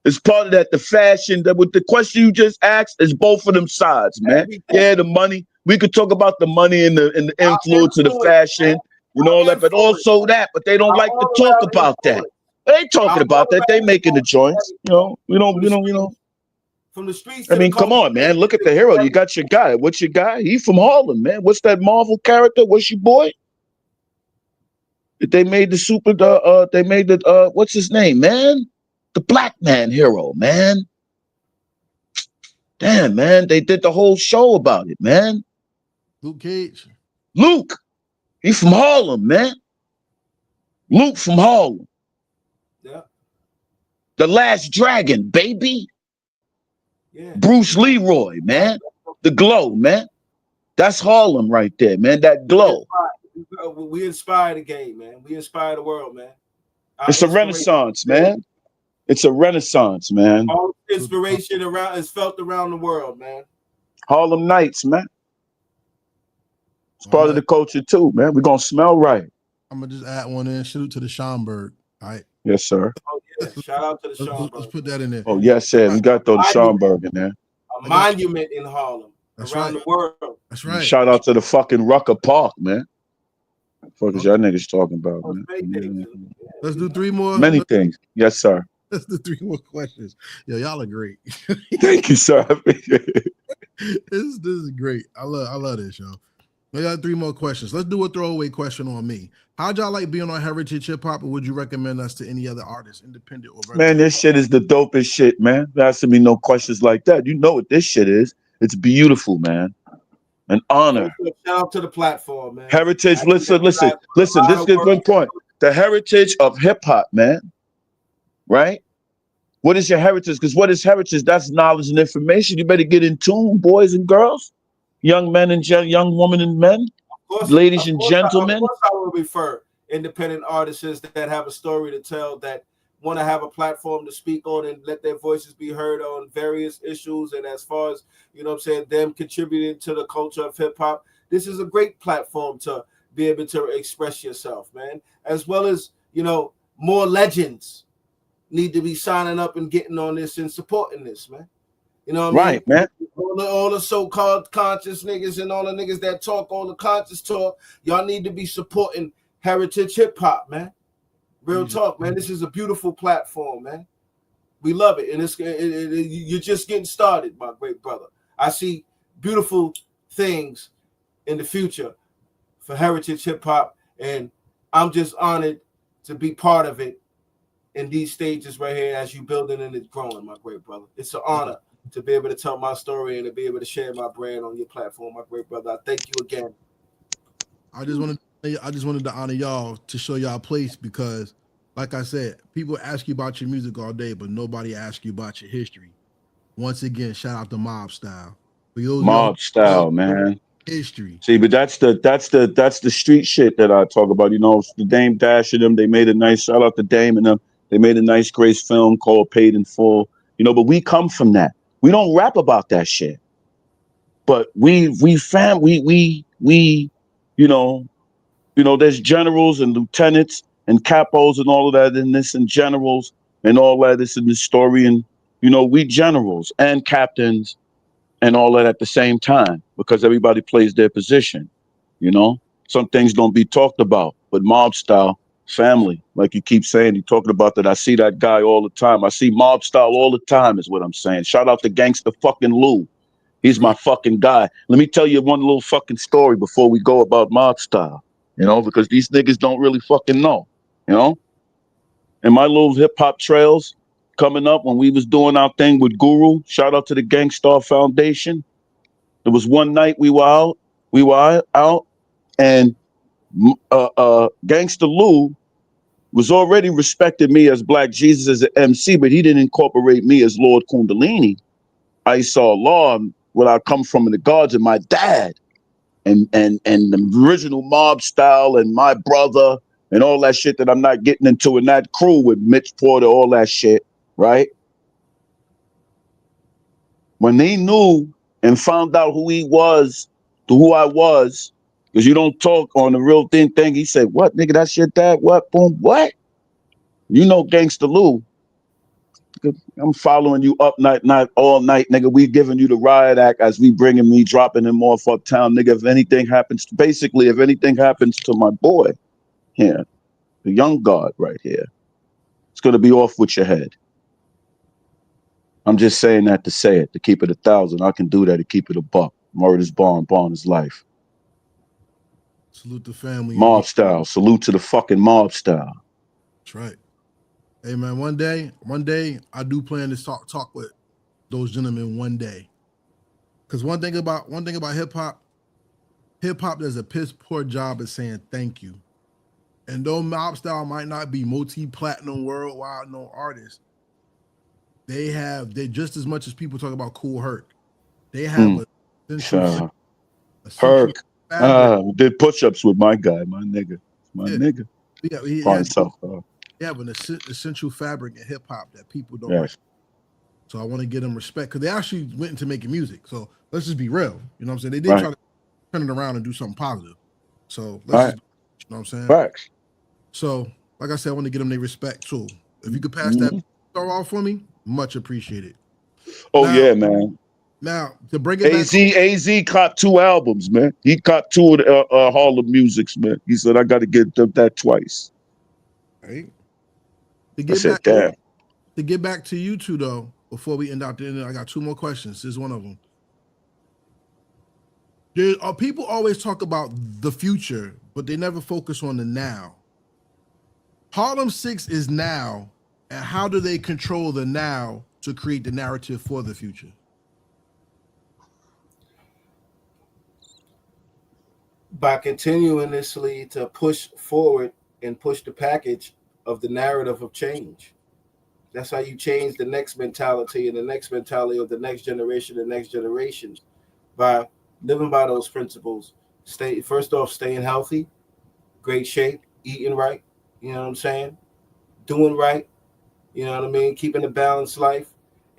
It's part of that. The fashion, that with the question you just asked is both of them sides, man. Yeah, the money. We could talk about the money and the influence of the fashion, you know, that, but also that. But they don't like to talk about that. They ain't talking about that. They making the joints, you know. From the streets I to mean, the come culture. on, man. Look at the hero. You got your guy. What's your guy? He from Harlem, man. What's that Marvel character? What's your boy? They made the what's his name, man? The black man hero, man. Damn, man. They did the whole show about it, man. Luke Cage. Luke. He from Harlem, man. Luke from Harlem. Yeah. The Last Dragon, baby. Yeah. Bruce Leroy, man. The glow, man. That's Harlem right there, man. That glow. We inspire the game, man. We inspire the world, man. It's a renaissance, man. It's a renaissance, man. All inspiration around is felt around the world, man. Harlem Nights, man. It's part of the culture too, man. We're gonna smell right. I'm gonna just add one in. Salute to the Schomburg. All right. Yes, sir. Oh yeah. Shout out to the Schomburg. Let's put that in there. Oh yes, sir. We got the Schomburg in there. A monument in Harlem. That's around right. the world. That's right. Shout out to the fucking Rucker Park, man. What the fuck is y'all niggas talking about, man? Let's do 3 more. Many things. Yes, sir. Let's do 3 more questions. Yo, y'all are great. Thank you, sir. This is great. I love this, yo. We got 3 more questions. Let's do a throwaway question on me. How'd y'all like being on Heritage Hip Hop, or would you recommend us to any other artists, independent or vertical? Man, this shit is the dopest shit, man. There has to be no questions like that. You know what this shit is. It's beautiful, man. An honor. Shout out to the platform, man. Heritage, listen. This is one point. The heritage of hip hop, man. Right? What is your heritage? Because what is heritage? That's knowledge and information. You better get in tune, boys and girls, young men and young women and men, ladies and gentlemen. Of course I will refer independent artists that have a story to tell, that want to have a platform to speak on and let their voices be heard on various issues. And as far as, you know what I'm saying, them contributing to the culture of hip hop, this is a great platform to be able to express yourself, man. As well as, you know, more legends need to be signing up and getting on this and supporting this, man. You know what I mean? Right, man. All the so-called conscious niggas and all the niggas that talk all the conscious talk, y'all need to be supporting heritage hip hop, man. Real talk, man. This is a beautiful platform, man. We love it, and you're just getting started, my great brother. I see beautiful things in the future for heritage hip hop, and I'm just honored to be part of it in these stages right here as you building and it's growing, my great brother. It's an honor to be able to tell my story and to be able to share my brand on your platform, my great brother. I thank you again. I just wanted to honor y'all, to show y'all place, because like I said, people ask you about your music all day, but nobody asks you about your history. Once again, shout out to Mob Style. Mob Style, man. History. See, but that's the street shit that I talk about. You know, the Dame Dash and them, they made a nice, shout out to Dame and them. They made a nice grace film called Paid in Full. You know, but we come from that. We don't rap about that shit. But we you know, there's generals and lieutenants and capos and all of that in this, and generals and all that is in this story. And, you know, we generals and captains and all that at the same time, because everybody plays their position. You know, some things don't be talked about, but Mob Style, family, like you keep saying, you're talking about that. I see that guy all the time. I see Mob Style all the time is what I'm saying. Shout out to Gangsta fucking Lou. He's my fucking guy. Let me tell you one little fucking story before we go about Mob Style, you know, because these niggas don't really fucking know, you know. And my little hip hop trails coming up when we was doing our thing with Guru, shout out to the Gangstar Foundation. There was one night we were out and Gangsta Lou was already respecting me as Black Jesus as an MC, but he didn't incorporate me as Lord Kundalini. I saw law where I come from in the guards, and my dad and the original Mob Style and my brother and all that shit that I'm not getting into, in that crew with Mitch Porter, all that shit, right? When they knew and found out who he was to who I was, because you don't talk on the real thing, he said, "What, nigga, that's your dad? What? Boom, what? You know Gangsta Lou. I'm following you up night all night, nigga. We giving you the riot act as we bringing me, dropping him off uptown, nigga. If anything happens to my boy here, the young God right here, it's gonna be off with your head." I'm just saying that to say it, to keep it 1,000. I can do that to keep it a buck. Murder's born is life. Salute the family. Mob style. Salute to the fucking mob style. That's right. Hey man, one day I do plan to talk with those gentlemen one day. Because one thing about hip hop does a piss poor job of saying thank you. And though mob style might not be multi-platinum worldwide known artists, they just as much as people talk about Cool Herc. They have a central Herc. Did push-ups with my guy, my nigga. My nigga. They have an essential fabric in hip hop that people don't like. So I want to give them respect because they actually went into making music. So let's just be real. You know what I'm saying? They did try to turn it around and do something positive. So let's just, you know what I'm saying? Facts. So, like I said, I want to give them their respect too. If you could pass that star off for me, much appreciated. Oh, yeah, man. Now, to bring it back. AZ copped 2 albums, man. He copped 2 of the Harlem Musics, man. He said, I got to get that twice. Right. To get back to you two, though, before we end out the end, I got 2 more questions. This is one of them. People always talk about the future, but they never focus on the now. Harlem6 is now, and how do they control the now to create the narrative for the future? By continuously to push forward and push the package of the narrative of change. That's how you change the next mentality and the next mentality of the next generation, by living by those principles. First off, staying healthy, great shape, eating right, you know what I'm saying? Doing right, you know what I mean? Keeping a balanced life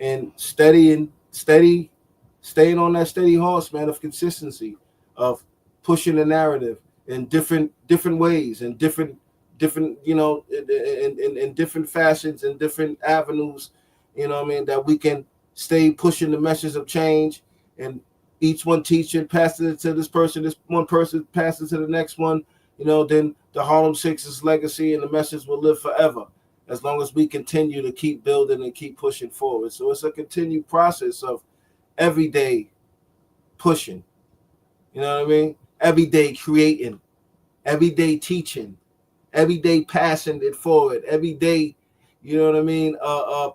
and staying on that steady horse, man, of consistency, of pushing the narrative in different ways and different you know, in different fashions and different avenues, you know what I mean, that we can stay pushing the message of change, and each one teaching, passing it to this one person passes it to the next one, you know, then the Harlem6's legacy and the message will live forever as long as we continue to keep building and keep pushing forward. So it's a continued process of every day pushing, you know what I mean? Every day creating, every day teaching, every day passing it forward, every day, you know what I mean,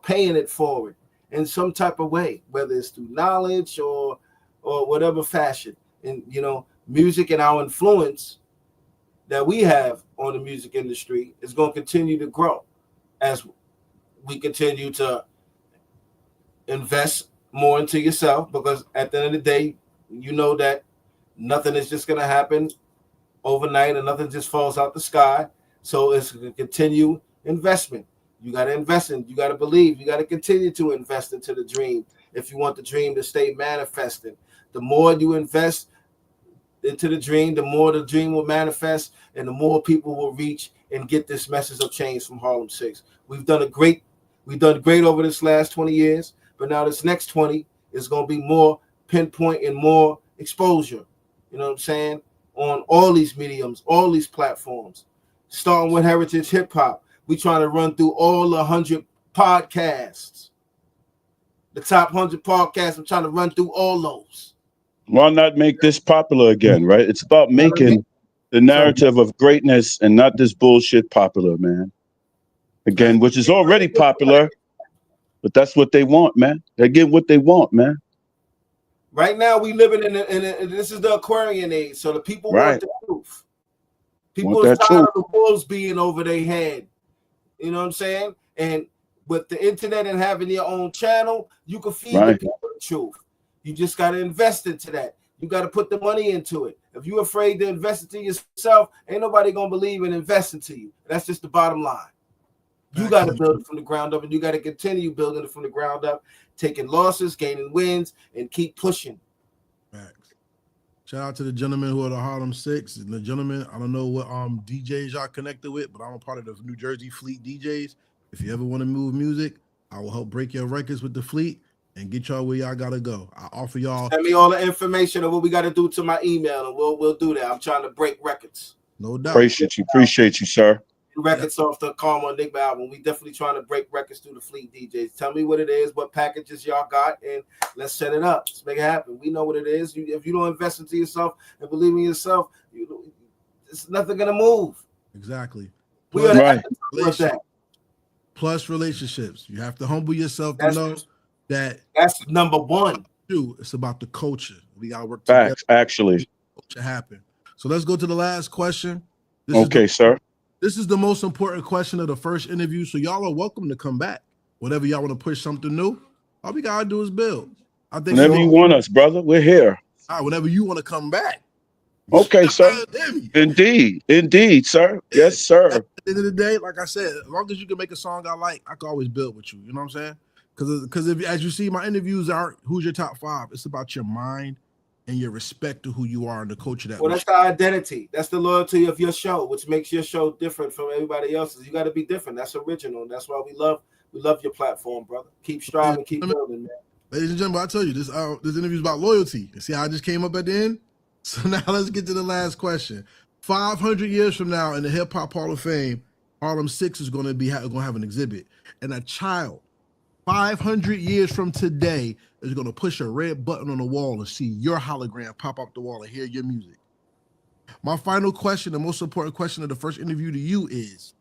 paying it forward in some type of way, whether it's through knowledge or whatever fashion. And, you know, music and our influence that we have on the music industry is going to continue to grow as we continue to invest more into yourself, because at the end of the day, you know that nothing is just going to happen overnight and nothing just falls out the sky. So it's a continued investment. You got to invest in, you got to believe, you got to continue to invest into the dream if you want the dream to stay manifesting. The more you invest into the dream, the more the dream will manifest and the more people will reach and get this message of change from Harlem6. We've done great over this last 20 years, but now this next 20 is going to be more pinpoint and more exposure, you know what I'm saying, on all these mediums, all these platforms, starting with Heritage Hip Hop. We trying to run through all the 100 podcasts, the top 100 podcasts. I'm trying to run through all those. Why not make this popular again, right? It's about making the narrative of greatness and not this bullshit popular, man. Again, which is already popular, but that's what they want, man. They get what they want, man. Right now, we living in this is the Aquarian age, so the people want the truth. People are tired of the wolves being over their head. You know what I'm saying? And with the internet and having your own channel, you can feed the people the truth. You just got to invest into that. You got to put the money into it. If you're afraid to invest into yourself, ain't nobody going to believe in investing to you. That's just the bottom line. You got to build it from the ground up, and you got to continue building it from the ground up, taking losses, gaining wins, and keep pushing. Facts. Shout out to the gentlemen who are the Harlem6. And the gentlemen, I don't know what DJs y'all connected with, but I'm a part of the New Jersey Fleet DJs. If you ever want to move music, I will help break your records with the Fleet and get y'all where y'all gotta go. I offer y'all. Send me all the information of what we got to do to my email, and we'll do that. I'm trying to break records. No doubt. Appreciate you, sir. You records off the Karma Enigma album. We definitely trying to break records through the fleet DJs. Tell me what it is, what packages y'all got, and let's set it up. Let's make it happen. We know what it is. If you don't invest into yourself and believe in yourself, it's nothing gonna move. Exactly. We are Right. Plus relationships. You have to humble yourself to know that that's number one. It's about the culture. We gotta work Facts, together. actually. Culture happen. So let's go to the last question. Sir. This is the most important question of the first interview. So y'all are welcome to come back. Whenever y'all want to push something new, all we gotta do is build. I think whenever you want us, brother, we're here. All right, whenever you want to come back. Okay, sir. Indeed, sir. Yes, sir. At the end of the day, like I said, as long as you can make a song I like, I can always build with you. You know what I'm saying? Because if as you see, my interviews aren't who's your top 5. It's about your mind and your respect to who you are and the culture that. Well, that's the identity. That's the loyalty of your show, which makes your show different from everybody else's. You got to be different. That's original. That's why we love your platform, brother. Keep striving, keep building, man. Ladies and gentlemen, I tell you, this interview is about loyalty. You see how I just came up at the end? So now let's get to the last question. 500 years from now in the Hip Hop Hall of Fame, Harlem6 is going to have an exhibit. And a child, 500 years from today, is going to push a red button on the wall and see your hologram pop up the wall and hear your music. My final question, the most important question of the first interview to you is,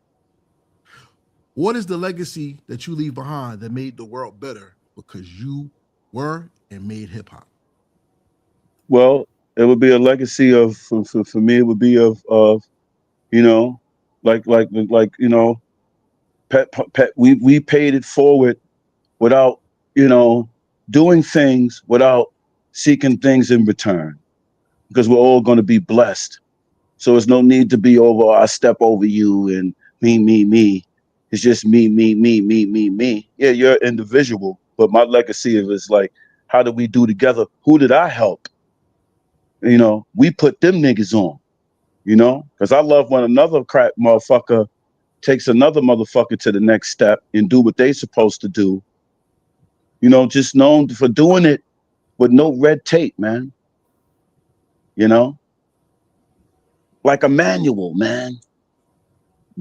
what is the legacy that you leave behind that made the world better because you were and made hip hop? Well, it would be a legacy of for me. It would be of you know, like you know, we paid it forward without, you know, doing things without seeking things in return, because we're all going to be blessed. So there's no need to be over. I step over you and me. It's just me. Yeah, you're an individual, but my legacy is like, how did we do together? Who did I help? You know, we put them niggas on, you know, because I love when another crack motherfucker takes another motherfucker to the next step and do what they supposed to do. You know, just known for doing it with no red tape, man. You know, like a manual, man.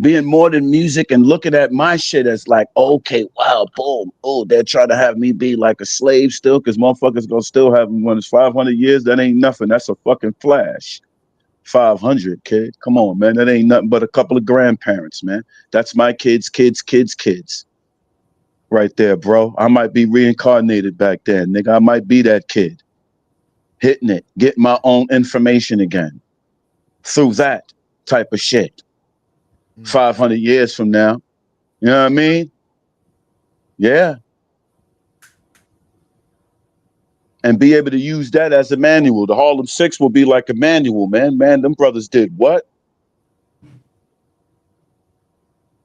Being more than music and looking at my shit as like, okay, wow, boom, oh, they're trying to have me be like a slave still, because motherfuckers gonna still have me when it's 500 years. That ain't nothing. That's a fucking flash. 500, kid. Come on, man. That ain't nothing but a couple of grandparents, man. That's my kids. Right there, bro. I might be reincarnated back then, nigga. I might be that kid. Hitting it, getting my own information again. Through that type of shit. 500 years from now. You know what I mean? Yeah. And be able to use that as a manual. The Harlem6 will be like a manual, man. Man, them brothers did what?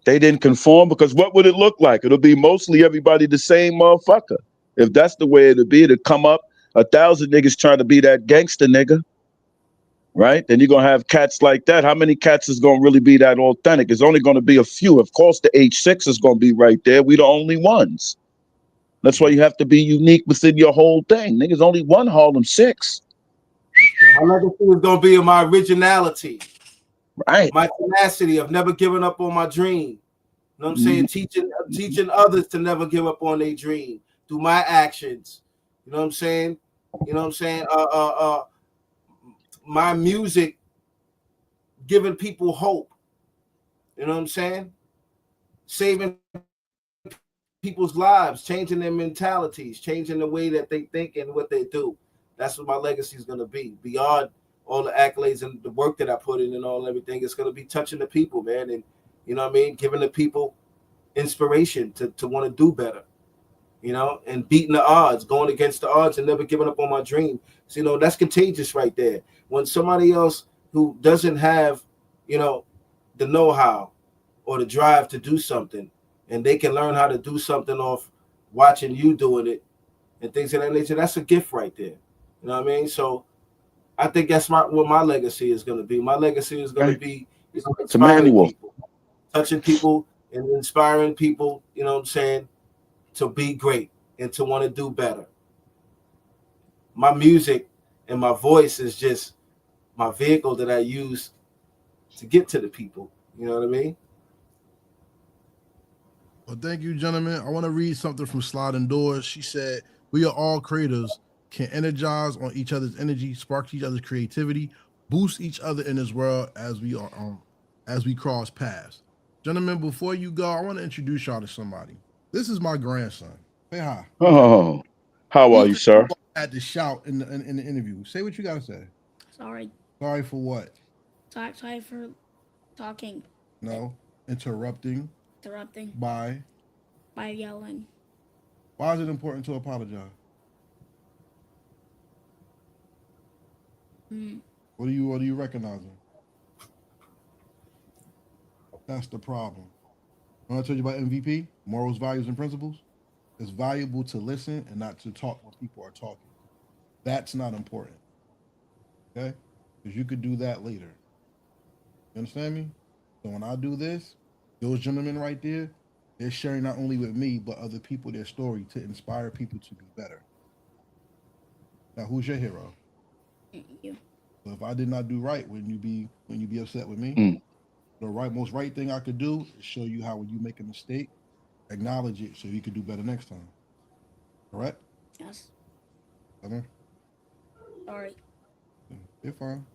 They didn't conform, because what would it look like? It'll be mostly everybody the same motherfucker. If that's the way it'll be, to come up 1,000 niggas trying to be that gangster nigga. Right? Then you're going to have cats like that. How many cats is going to really be that authentic? It's only going to be a few. Of course, the H6 is going to be right there. We the only ones. That's why you have to be unique within your whole thing. Niggas only one Harlem6. My legacy is going to be in my originality. Right. My tenacity of never giving up on my dream. You know what I'm saying? Teaching others to never give up on their dream through my actions. You know what I'm saying? You know what I'm saying? My music giving people hope. You know what I'm saying? Saving people's lives, changing their mentalities, changing the way that they think and what they do. That's what my legacy is going to be. Beyond all the accolades and the work that I put in and all everything, it's going to be touching the people, man. And you know what I mean? Giving the people inspiration to want to do better. You know, and beating the odds, going against the odds and never giving up on my dream. So, you know, that's contagious right there. When somebody else who doesn't have, you know, the know-how or the drive to do something, and they can learn how to do something off watching you doing it and things of that nature, that's a gift right there. You know what I mean? So I think that's what my legacy is going to be. My legacy is going to be it's a manual. People, touching people and inspiring people, you know what I'm saying, to be great and to want to do better. My music and my voice is just my vehicle that I use to get to the people. You know what I mean? Well, thank you, gentlemen. I want to read something from Sliding Doors. She said, "We are all creators, can energize on each other's energy, spark each other's creativity, boost each other in this world as we cross paths." Gentlemen, before you go, I want to introduce y'all to somebody. This is my grandson. Say hi. Oh, how are you, sir? At the shout in the interview. Say what you gotta say. Sorry. Sorry for what? Sorry for talking. No, interrupting. By yelling. Why is it important to apologize? What are you recognizing? That's the problem. When I told you about MVP, morals, values, and principles, it's valuable to listen and not to talk when people are talking. That's not important. Okay? Because you could do that later. You understand me? So when I do this, those gentlemen right there, they're sharing not only with me, but other people their story to inspire people to be better. Now, who's your hero? You. So if I did not do right, wouldn't you be upset with me? The most right thing I could do is show you how when you make a mistake, acknowledge it so you could do better next time. Correct? Yes. Okay. Sorry. You're fine.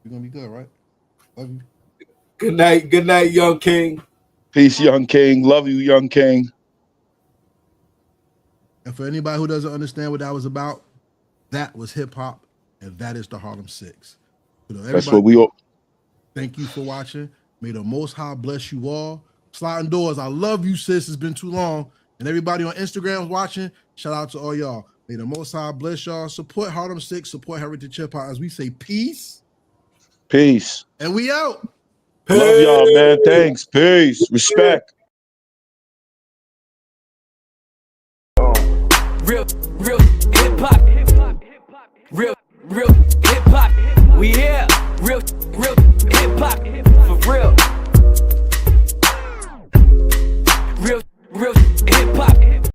You're gonna be good, right? Love you. Good night, young king. Peace, young king. Love you, young king. And for anybody who doesn't understand what that was about, that was hip hop, and that is the Harlem6. That's what we all. Thank you for watching. May the Most High bless you all. Sliding Doors, I love you, sis. It's been too long. And everybody on Instagram watching, shout out to all y'all. May the Most High bless y'all. Support Harlem6, support Heritage Hip Hop. As we say, peace. Peace. And we out. Peace. Love y'all, man. Thanks. Peace. Respect. Real hip hop. Real